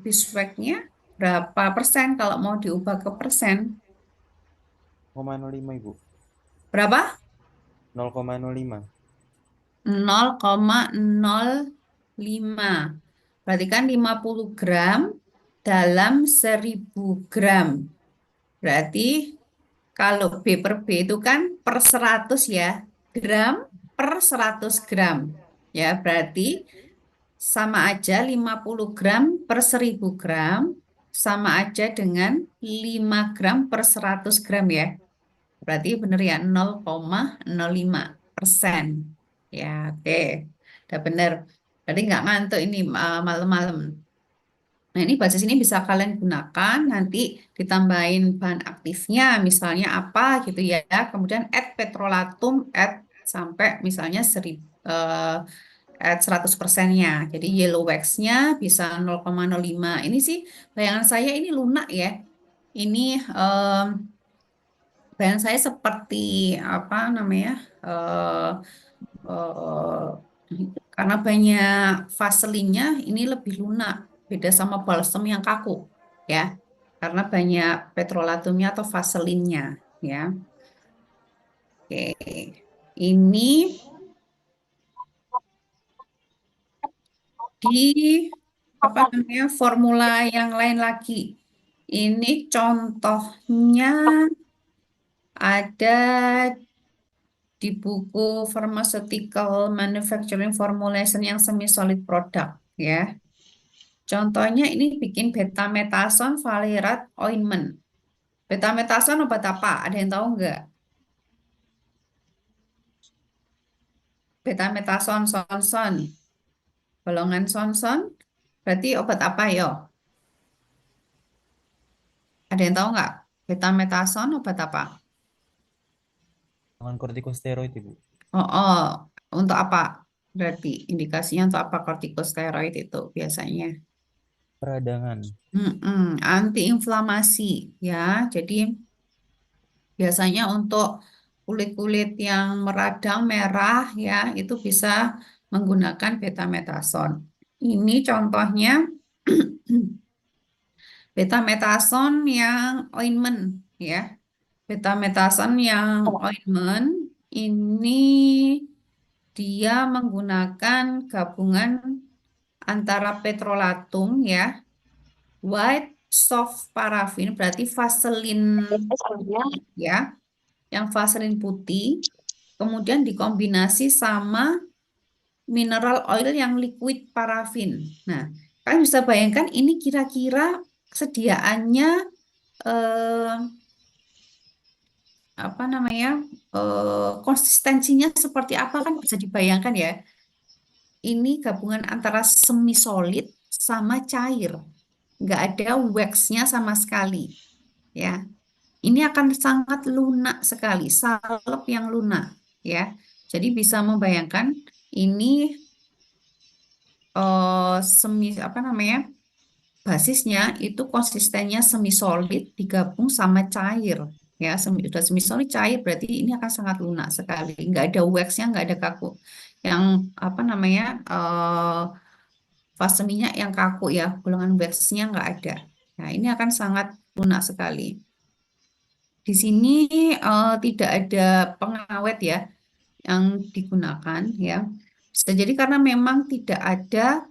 Bisweknya berapa persen kalau mau diubah ke persen? 0,05 Ibu. Berapa? 0,05. 0,05. Berarti kan 50 gram dalam 1000 gram. Berarti Kalau B per B itu kan per 100 ya, gram per 100 gram. Ya, berarti sama aja 50 gram per 1000 gram, sama aja dengan 5 gram per 100 gram ya. Berarti benar ya 0,05%. Ya, oke. Udah benar. Berarti nggak ngantuk ini malam-malam. Nah, ini basis ini bisa kalian gunakan nanti ditambahin bahan aktifnya, misalnya apa gitu ya. Kemudian add petrolatum, add sampai misalnya 100%-nya. Jadi yellow wax-nya bisa 0,05. Ini sih bayangan saya ini lunak ya. Ini bayangan saya seperti apa namanya? eh eh, karena banyak vaselinnya ini lebih lunak, beda sama balsam yang kaku ya. Karena banyak petrolatumnya atau vaselinnya ya. Oke. Ini di apa namanya formula yang lain lagi. Ini contohnya ada di buku Pharmaceutical Manufacturing Formulation yang semi-solid product ya. Contohnya ini bikin betamethasone valerate ointment. Betamethasone obat apa? Ada yang tahu nggak? Betamethasone sonson. Golongan sonson berarti obat apa yo? Ada yang tahu nggak? Betamethasone obat apa? Dengan kortikosteroid Ibu. Oh, untuk apa? Berarti indikasinya untuk apa kortikosteroid itu biasanya? Peradangan. Antiinflamasi ya. Jadi biasanya untuk kulit-kulit yang meradang merah ya itu bisa menggunakan betamethasone. Ini contohnya betamethasone yang ointment ya. Betamethasone yang ointment ini dia menggunakan gabungan antara petrolatum ya, white soft paraffin berarti vaselin ya, yang vaselin putih, kemudian dikombinasi sama mineral oil yang liquid parafin. Nah, kalian bisa bayangkan ini kira-kira sediaannya eh, apa namanya konsistensinya seperti apa kan bisa dibayangkan ya. Ini gabungan antara semi solid sama cair, nggak ada waxnya sama sekali, ya. Ini akan sangat lunak sekali, salep yang lunak, ya. Jadi bisa membayangkan ini semi apa namanya basisnya itu konsistennya semi solid digabung sama cair ya udah semi solid cair berarti ini akan sangat lunak sekali nggak ada waxnya nggak ada kaku yang apa namanya fase minyak yang kaku ya golongan waxnya nggak ada. Nah ini akan sangat lunak sekali. Di sini tidak ada pengawet ya yang digunakan ya bisa jadi karena memang tidak ada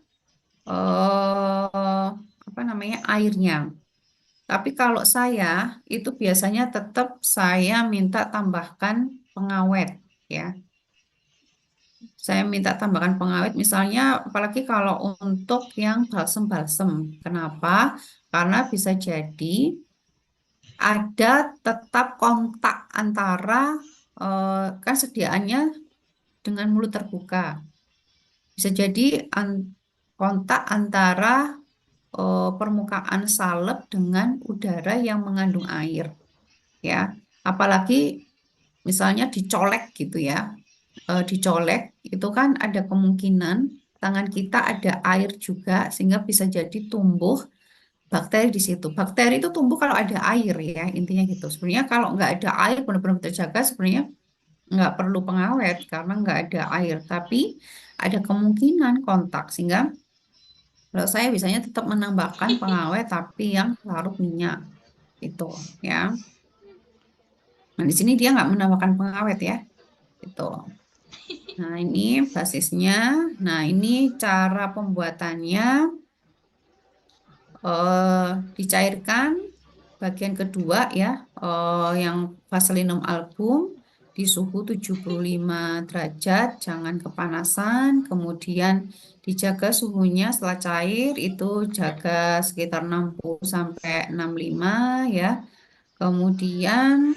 apa namanya airnya. Tapi kalau saya itu biasanya tetap saya minta tambahkan pengawet ya. Saya minta tambahkan pengawet misalnya apalagi kalau untuk yang balsem-balsem. Kenapa? Karena bisa jadi ada tetap kontak antara kan sediaannya dengan mulut terbuka. Bisa jadi kontak antara permukaan salep dengan udara yang mengandung air ya apalagi misalnya dicolek gitu ya dicolek itu kan ada kemungkinan tangan kita ada air juga sehingga bisa jadi tumbuh bakteri di situ. Bakteri itu tumbuh kalau ada air ya intinya gitu. Sebenarnya kalau nggak ada air benar-benar terjaga sebenarnya nggak perlu pengawet karena nggak ada air tapi ada kemungkinan kontak sehingga kalau saya biasanya tetap menambahkan pengawet tapi yang larut minyak itu ya. Nah di sini dia nggak menambahkan pengawet ya itu. Nah ini basisnya. Nah ini cara pembuatannya dicairkan bagian kedua ya yang Vaselinum album di suhu 75 derajat, jangan kepanasan. Kemudian dijaga suhunya setelah cair itu jaga sekitar 60 sampai 65 ya. Kemudian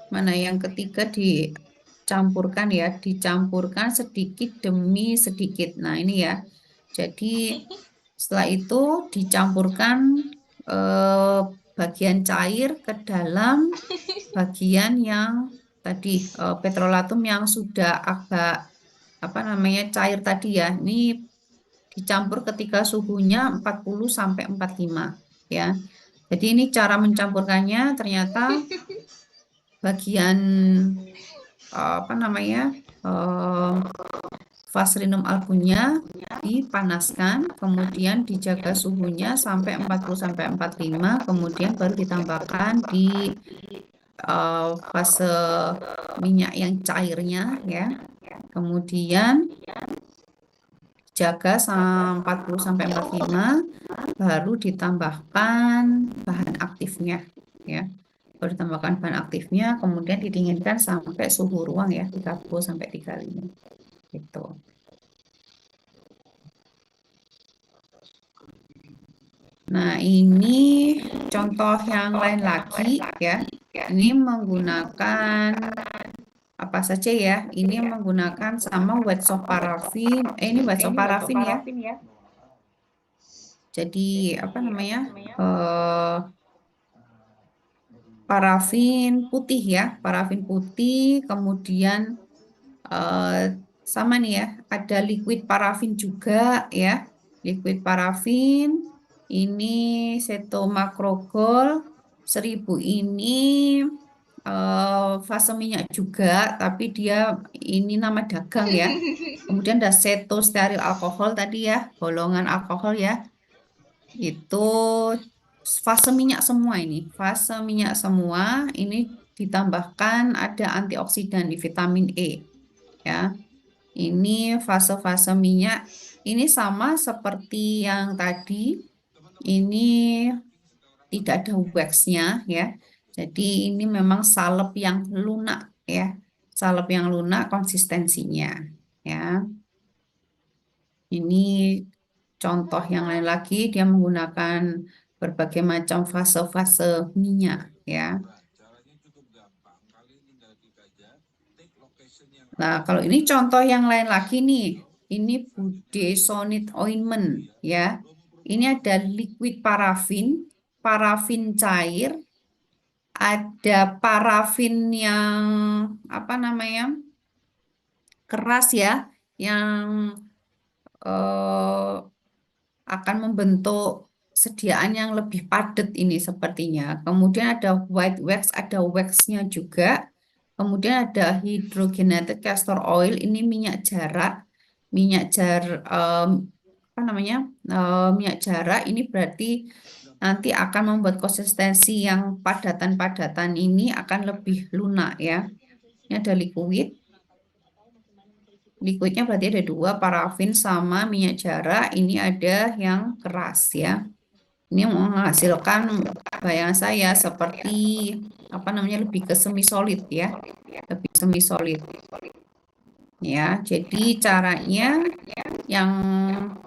mana yang ketiga dicampurkan ya, dicampurkan sedikit demi sedikit. Nah, ini ya. Jadi setelah itu dicampurkan bagian cair ke dalam bagian yang tadi petrolatum yang sudah agak apa namanya cair tadi ya. Ini dicampur ketika suhunya 40 sampai 45 ya. Jadi ini cara mencampurkannya ternyata bagian apa namanya Vaselinum albumnya dipanaskan, kemudian dijaga suhunya sampai 40 sampai 45, kemudian baru ditambahkan di fase minyak yang cairnya ya. Kemudian jaga sampai 40 sampai 45, baru ditambahkan bahan aktifnya ya. Baru ditambahkan bahan aktifnya, kemudian didinginkan sampai suhu ruang ya 30 sampai 35 gitu. Nah, ini contoh yang lain lagi ya. Ini menggunakan apa saja ya? Ini menggunakan sama wet soap parafin. Ini wet soap parafin ya. Jadi apa namanya? Parafin putih ya, parafin putih. Kemudian sama nih ya, ada liquid parafin juga ya. Liquid parafin. Ini Setomakrogol 1000 ini fase minyak juga, tapi dia ini nama dagang ya. Kemudian ada setosteril alkohol tadi ya, golongan alkohol ya. Itu fase minyak semua ini, fase minyak semua. Ini ditambahkan ada antioksidan di vitamin E ya. Ini fase-fase minyak. Ini sama seperti yang tadi. Ini tidak ada waxnya ya. Jadi ini memang salep yang lunak ya. Salep yang lunak konsistensinya ya. Ini contoh yang lain lagi, dia menggunakan berbagai macam fase-fase minyak ya. Nah, kalau ini contoh yang lain lagi nih. Ini budesonide ointment ya. Ini ada liquid parafin, parafin cair, ada parafin yang apa namanya? Keras ya, yang akan membentuk sediaan yang lebih padat ini sepertinya. Kemudian ada white wax, ada waxnya juga. Kemudian ada hydrogenated castor oil, ini minyak jarak. Minyak apa namanya? Minyak jarak ini berarti nanti akan membuat konsistensi yang padatan-padatan ini akan lebih lunak ya. Ini ada liquid. Liquidnya berarti ada dua, parafin sama minyak jarak. Ini ada yang keras ya. Ini menghasilkan bayangan saya seperti apa namanya lebih ke semi solid ya, lebih semi solid. Ya, jadi caranya yang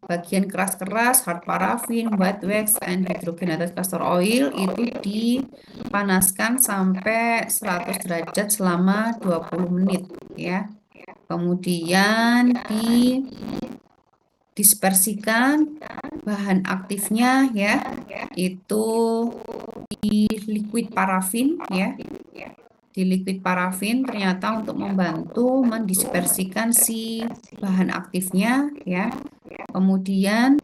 bagian keras-keras hard paraffin, white wax, and hydrogenated castor oil itu dipanaskan sampai 100 derajat selama 20 menit ya. Kemudian dispersikan bahan aktifnya ya, itu di liquid parafin ya. Di liquid parafin ternyata untuk membantu mendispersikan si bahan aktifnya ya. Kemudian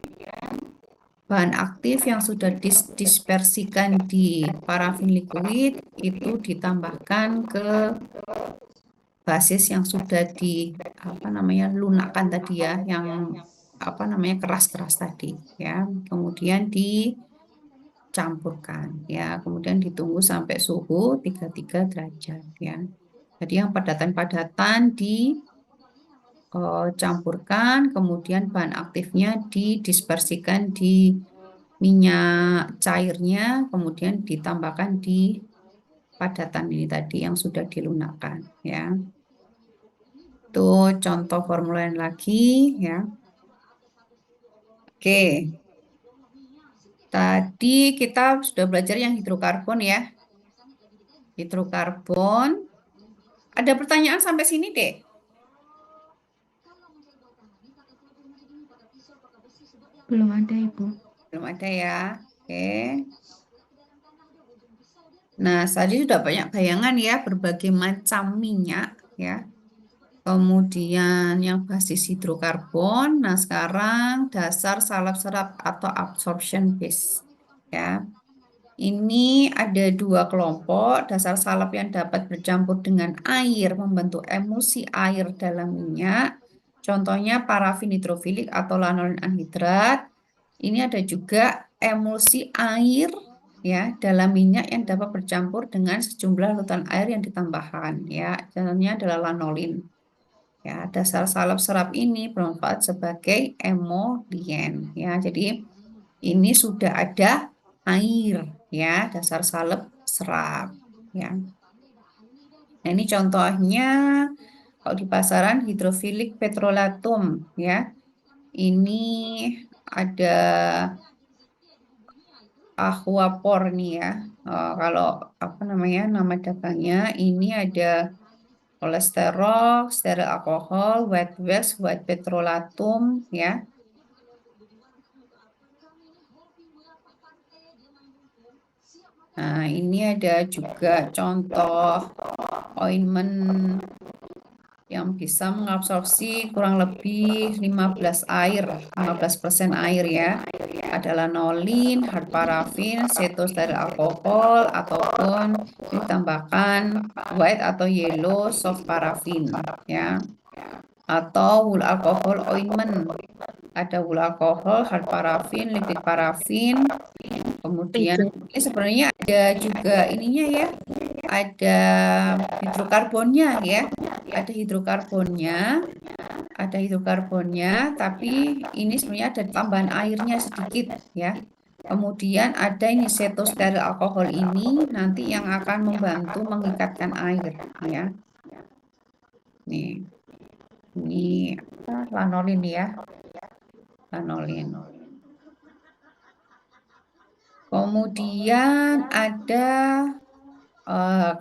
bahan aktif yang sudah dispersikan di parafin liquid itu ditambahkan ke basis yang sudah di apa namanya lunakkan tadi ya, yang apa namanya keras-keras tadi ya. Kemudian dicampurkan ya, kemudian ditunggu sampai suhu 33 derajat ya. Jadi yang padatan-padatan dicampurkan, kemudian bahan aktifnya didispersikan di minyak cairnya, kemudian ditambahkan di padatan ini tadi yang sudah dilunakkan ya. Itu contoh formula yang lagi ya. Oke. Tadi kita sudah belajar yang hidrokarbon ya. Hidrokarbon. Ada pertanyaan sampai sini, Dek? Belum ada, Ibu. Belum ada ya. Oke. Nah, tadi sudah banyak bayangan ya, berbagai macam minyak ya. Kemudian yang basis hidrokarbon. Nah, sekarang dasar salep serap atau absorption base ya. Ini ada dua kelompok, dasar salep yang dapat bercampur dengan air membentuk emulsi air dalam minyak. Contohnya parafin hidrofilik atau lanolin anhidrat. Ini ada juga emulsi air ya dalam minyak yang dapat bercampur dengan sejumlah larutan air yang ditambahkan ya. Contohnya adalah lanolin. Ya, dasar salep serap ini bermanfaat sebagai emolien ya. Jadi ini sudah ada air ya, dasar salep serap ya. Nah, ini contohnya kalau di pasaran hidrofilik petrolatum ya. Ini ada aquapor nih ya. Kalau apa namanya nama dagangnya ini ada kolesterol, steril alkohol, white wax, white petrolatum ya. Nah, ini ada juga contoh ointment yang bisa mengabsorpsi kurang lebih 15% air ya. Ada lanolin, hard parafin, cetosteril alkohol, ataupun ditambahkan white atau yellow soft parafin ya. Atau wool alcohol ointment. Ada wool alcohol, hard parafin, liquid parafin. Kemudian ini sebenarnya ada juga ininya ya. Ada hidrokarbonnya ya. Ada hidrokarbonnya, tapi ini sebenarnya ada tambahan airnya sedikit ya. Kemudian ada ini cetosteril alkohol ini nanti yang akan membantu mengikatkan air ya. Nih. Ini lanolin ya. Lanolin. Kemudian ada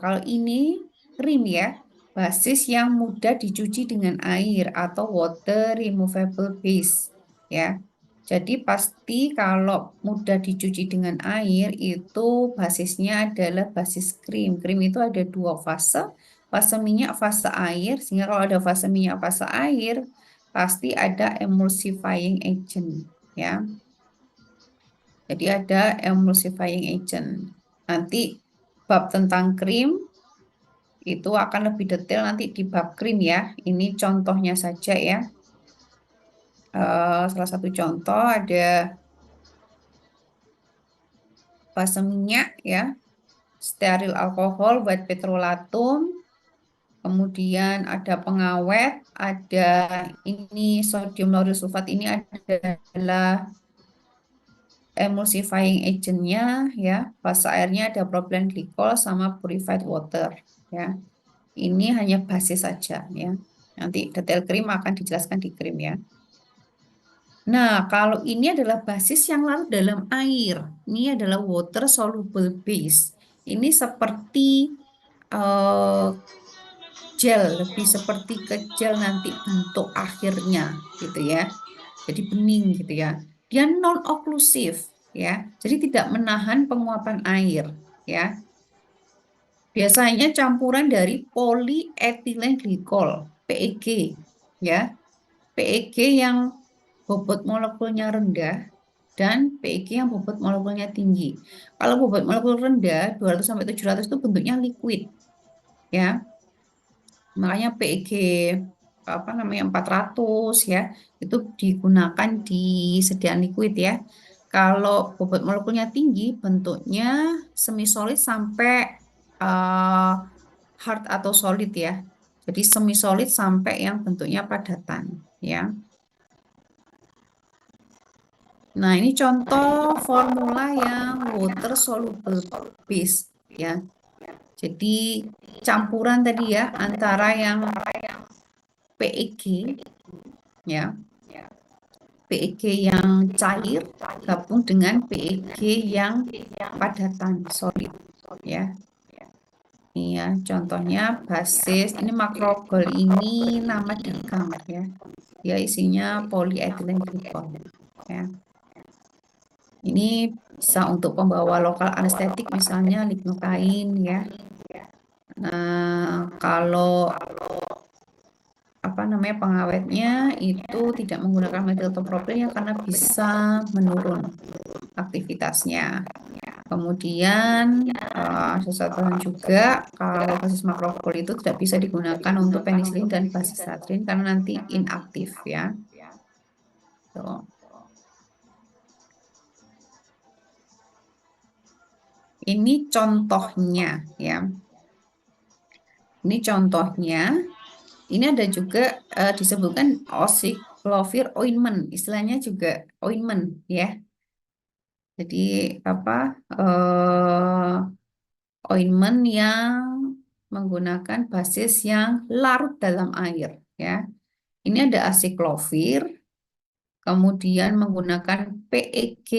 kalau ini krim ya, basis yang mudah dicuci dengan air atau water removable base ya. Jadi pasti kalau mudah dicuci dengan air itu basisnya adalah basis krim. Krim itu ada dua fase, fase minyak, fase air. Sehingga kalau ada fase minyak, fase air, pasti ada emulsifying agent ya. Jadi ada emulsifying agent. Nanti bab tentang krim itu akan lebih detail nanti di bab krim ya. Ini contohnya saja ya. Salah satu contoh ada fase minyak ya, steril alkohol, white petrolatum, kemudian ada pengawet, ada ini sodium lauryl sulfat ini adalah emulsifying agentnya ya, fase airnya ada propylene glycol sama purified water ya. Ini hanya basis saja ya. Nanti detail krim akan dijelaskan di krim ya. Nah, kalau ini adalah basis yang larut dalam air. Ini adalah water soluble base. Ini seperti gel, lebih seperti ke gel nanti bentuk akhirnya gitu ya. Jadi bening gitu ya. Dia non-oklusif ya. Jadi tidak menahan penguapan air ya. Biasanya campuran dari polyethylene glycol, PEG ya. PEG yang bobot molekulnya rendah dan PEG yang bobot molekulnya tinggi. Kalau bobot molekul rendah 200 sampai 700 itu bentuknya liquid ya. Makanya PEG 400 ya, itu digunakan di sediaan liquid ya. Kalau bobot molekulnya tinggi bentuknya semi solid sampai hard atau solid ya. Jadi semi solid sampai yang bentuknya padatan ya. Nah, ini contoh formula yang water soluble base ya. Jadi campuran tadi ya antara yang PEG ya, PEG yang cair gabung dengan PEG yang padatan solid ya. Ini ya, contohnya basis ini makrogol ini nama dikang ya. Dia isinya polyethylene glycol ya. Ini bisa untuk pembawa lokal anestetik misalnya lignokain ya. Nah, kalau apa namanya pengawetnya itu tidak menggunakan metil topropil ya karena bisa menurun aktivitasnya. Kemudian sesuatu juga kalau basis makrofol itu tidak bisa digunakan untuk penisilin dan basis satrin karena nanti inaktif ya. Tuh. Ini contohnya ya. Ini contohnya. Ini ada juga disebutkan oxyclovir ointment, istilahnya juga ointment ya. Jadi apa ointment yang menggunakan basis yang larut dalam air ya. Ini ada acyclovir, kemudian menggunakan PEG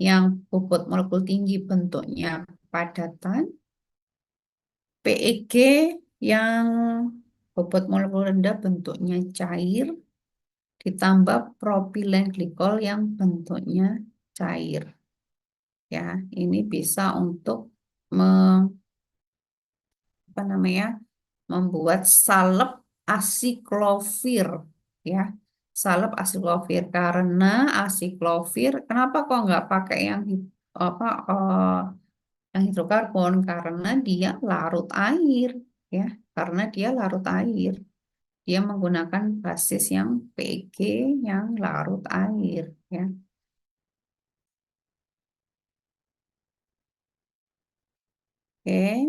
yang bobot molekul tinggi bentuknya padatan, PEG yang bobot molekul rendah bentuknya cair, ditambah propilen glikol yang bentuknya cair. Ya, ini bisa untuk apa namanya? Membuat salep asiklovir ya. Salep asiklovir karena asiklovir kenapa kok nggak pakai yang apa yang hidrokarbon karena dia larut air ya. Karena dia larut air. Dia menggunakan basis yang PG yang larut air ya. Oke.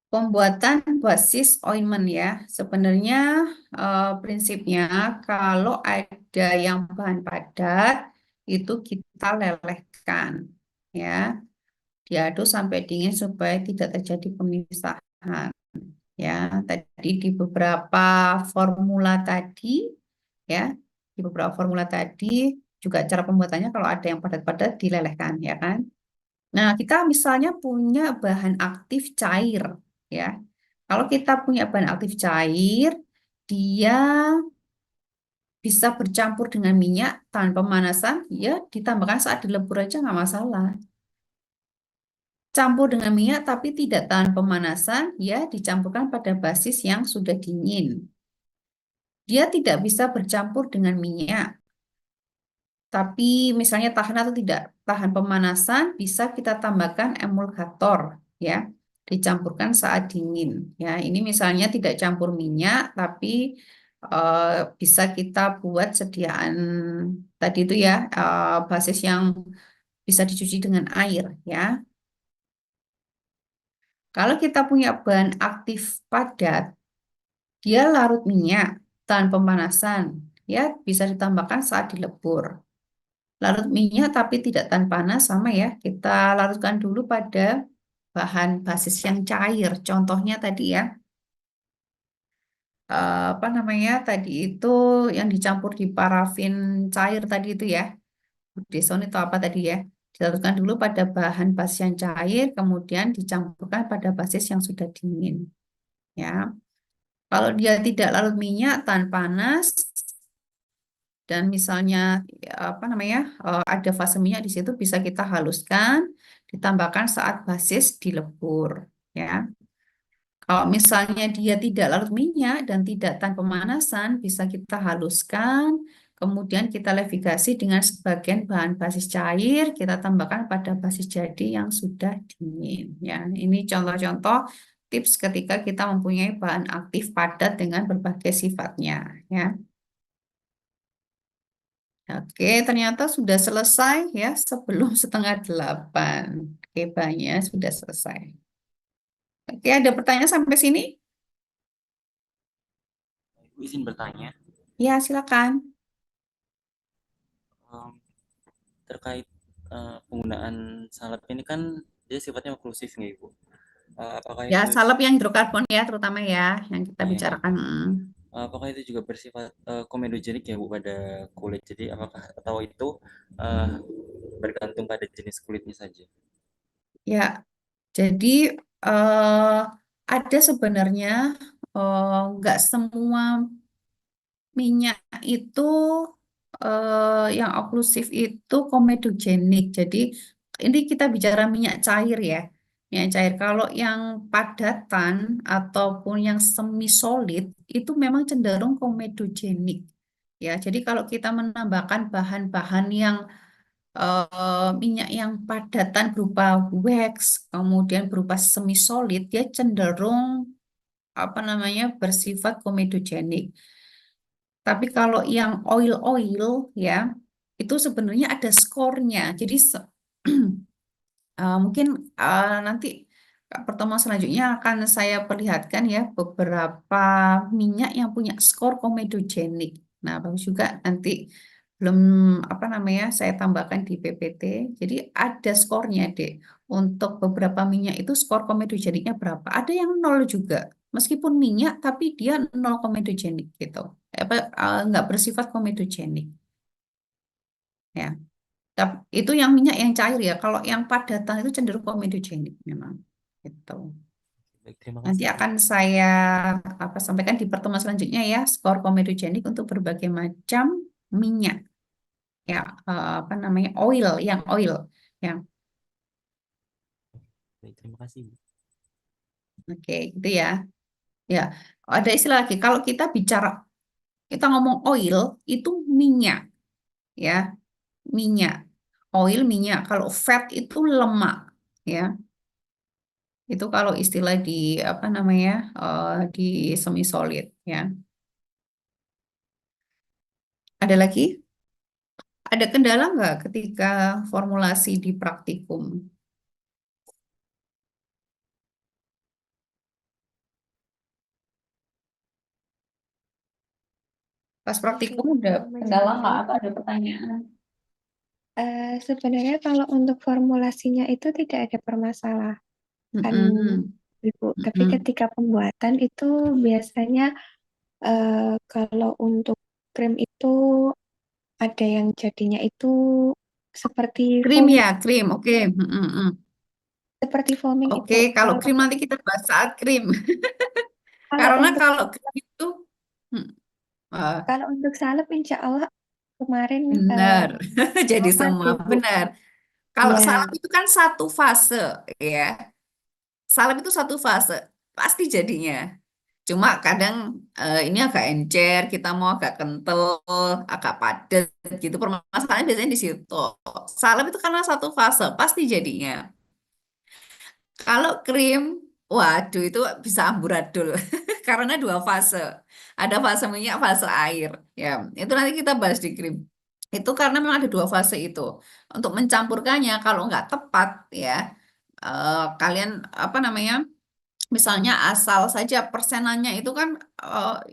Pembuatan basis ointment ya. Sebenarnya prinsipnya kalau ada yang bahan padat itu kita lelehkan ya. Diaduk sampai dingin supaya tidak terjadi pemisahan. Ya, tadi di beberapa formula tadi ya, di beberapa formula tadi juga cara pembuatannya kalau ada yang padat-padat dilelehkan ya kan. Nah, kita misalnya punya bahan aktif cair ya. Kalau kita punya bahan aktif cair, dia bisa bercampur dengan minyak tanpa pemanasan, ya ditambahkan saat dilebur aja nggak masalah. Campur dengan minyak tapi tidak tahan pemanasan, ya dicampurkan pada basis yang sudah dingin. Dia tidak bisa bercampur dengan minyak, tapi misalnya tahan atau tidak tahan pemanasan, bisa kita tambahkan emulgator, ya, dicampurkan saat dingin. Ya, ini misalnya tidak campur minyak, tapi eh, bisa kita buat sediaan tadi itu ya, basis yang bisa dicuci dengan air, ya. Kalau kita punya bahan aktif padat, dia larut minyak, tahan pemanasan, ya bisa ditambahkan saat dilebur. Larut minyak tapi tidak tahan panas sama ya. Kita larutkan dulu pada bahan basis yang cair. Contohnya tadi ya, apa namanya tadi itu yang dicampur di parafin cair tadi itu ya. Budesonid itu apa tadi ya? Dilarutkan dulu pada bahan basis yang cair, kemudian dicampurkan pada basis yang sudah dingin. Ya, kalau dia tidak larut minyak, tahan panas, dan misalnya apa namanya ada fase minyak di situ bisa kita haluskan, ditambahkan saat basis dilebur. Ya, kalau misalnya dia tidak larut minyak dan tidak tahan pemanasan, bisa kita haluskan, kemudian kita levigasi dengan sebagian bahan basis cair, kita tambahkan pada basis jadi yang sudah dingin. Ya, ini contoh-contoh tips ketika kita mempunyai bahan aktif padat dengan berbagai sifatnya. Ya. Oke, ternyata sudah selesai ya sebelum 7:30. Oke, banyak sudah selesai. Oke, ada pertanyaan sampai sini? Ibu izin bertanya, Ya, silakan. em, terkait penggunaan salep ini kan dia sifatnya oklusif nggak Ibu? Apakah Ya, itu salep yang hidrokarbon ya, terutama ya, yang kita ya, bicarakan. apakah itu juga bersifat komedogenik ya Bu pada kulit? Jadi apakah atau itu eh, bergantung pada jenis kulitnya saja? Ya, jadi eh, ada sebenarnya nggak semua minyak itu yang oklusif itu komedogenik. Jadi ini kita bicara minyak cair ya. Minyak cair. Kalau yang padatan ataupun yang semi solid itu memang cenderung komedogenik. Ya, jadi kalau kita menambahkan bahan-bahan yang minyak yang padatan berupa wax, kemudian berupa semi solid, dia cenderung apa namanya bersifat komedogenik. Tapi kalau yang oil-oil ya, itu sebenarnya ada skornya. Jadi mungkin nanti pertemuan selanjutnya akan saya perlihatkan ya beberapa minyak yang punya skor komedogenik. Nah, bagus juga nanti belum apa namanya saya tambahkan di PPT. Jadi ada skornya, Dek. Untuk beberapa minyak itu skor komedogeniknya berapa? Ada yang nol juga. Meskipun minyak tapi dia nol komedogenik gitu. Nggak bersifat komedogenik. Ya. Itu yang minyak yang cair ya. Kalau yang padatan itu cenderung komedogenik memang. Gitu. Baik, terima Nanti kasih Bu. akan saya sampaikan di pertemuan selanjutnya ya, skor komedogenik untuk berbagai macam minyak. Ya, apa namanya? Oil, yang oil. Ya, Baik, terima kasih Bu. oke, gitu ya. Ya, ada istilah lagi. Kalau kita ngomong oil itu minyak, ya, minyak. Oil minyak. Kalau fat itu lemak, ya. Itu kalau istilah di apa namanya di semi solid ya. Ada lagi? Ada kendala nggak ketika formulasi di praktikum? Pas praktikum udah kendala nggak atau ada pertanyaan? Sebenarnya kalau untuk formulasinya itu tidak ada permasalahan, Mm-mm. Ibu. Tapi Mm-mm. ketika pembuatan itu biasanya kalau untuk krim itu ada yang jadinya itu seperti Krim foam, ya, krim. Oke. Mm-mm. seperti foaming Oke, Ibu. kalau Kalau krim nanti kita bahas saat krim. kalau Karena untuk kalau krim itu mm, eh, kalau untuk salep insya Allah kemarin benar. Jadi aman semua Ibu. benar. Kalau Ya, salep itu kan satu fase ya. Salep itu satu fase. Pasti jadinya. Cuma kadang ini agak encer, kita mau agak kental, agak padat gitu. Permasalahannya biasanya di situ. Salep itu karena satu fase, pasti jadinya. Kalau krim, waduh itu bisa amburadul karena dua fase. Ada fase minyak, fase air. Ya, itu nanti kita bahas di krim. Itu karena memang ada dua fase itu. Untuk mencampurkannya, kalau nggak tepat ya, kalian apa namanya? Misalnya asal saja persenannya itu kan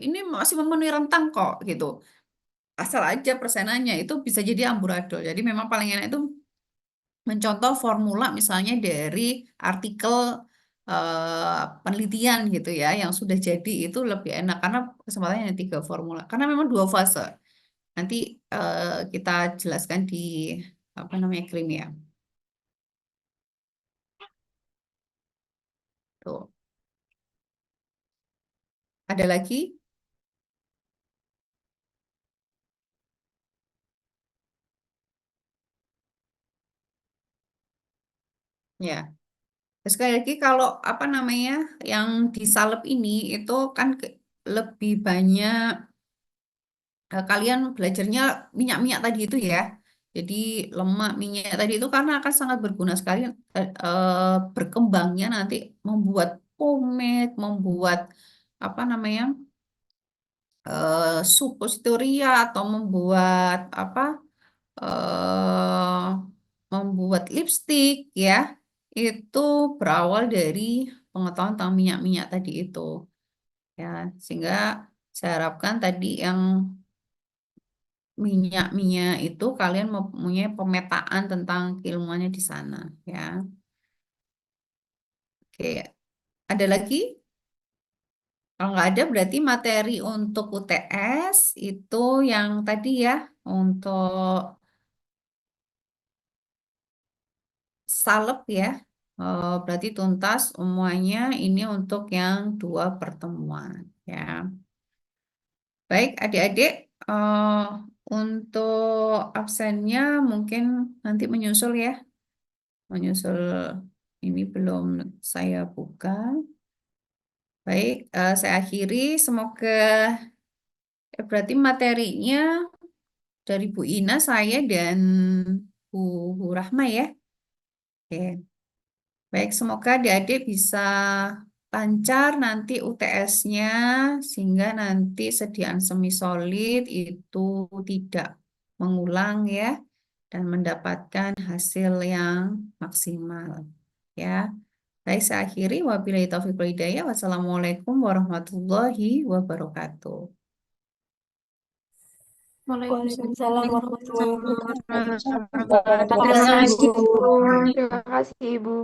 ini masih memenuhi rentang kok gitu. Asal aja persenannya itu bisa jadi amburadul. Jadi memang paling enak itu mencontoh formula misalnya dari artikel penelitian gitu ya yang sudah jadi itu lebih enak karena kesempatannya ada tiga formula. Karena memang dua fase. Nanti kita jelaskan di apa namanya krimia. Tuh. Ada lagi? Ya. Sekali lagi kalau apa namanya yang disalep ini itu kan lebih banyak kalian belajarnya minyak-minyak tadi itu ya. Jadi lemak minyak tadi itu karena akan sangat berguna sekali berkembangnya nanti membuat pomade, membuat apa namanya suppositoria atau membuat apa membuat lipstik ya. Itu berawal dari pengetahuan tentang minyak-minyak tadi itu ya sehingga Saya harapkan tadi yang minyak itu kalian mempunyai pemetaan tentang keilmuannya di sana ya. Oke, ada lagi? Kalau nggak ada berarti materi untuk UTS itu yang tadi ya, untuk salep ya. Berarti tuntas semuanya ini untuk yang 2 pertemuan ya. Baik adik-adik, untuk absennya mungkin nanti menyusul ya. Menyusul ini belum saya buka. Baik, saya akhiri. Semoga berarti materinya dari Bu Ina, saya dan Bu Rahma ya. Oke. Baik, semoga adik-adik bisa lancar nanti UTS-nya sehingga nanti sediaan semi solid itu tidak mengulang ya dan mendapatkan hasil yang maksimal ya. Baik, saya akhiri. Wabillahi taufiq wal hidayah. Wassalamualaikum warahmatullahi wabarakatuh. Waalaikumsalam warahmatullahi wabarakatuh. Terima kasih, Bu. Terima kasih, Ibu.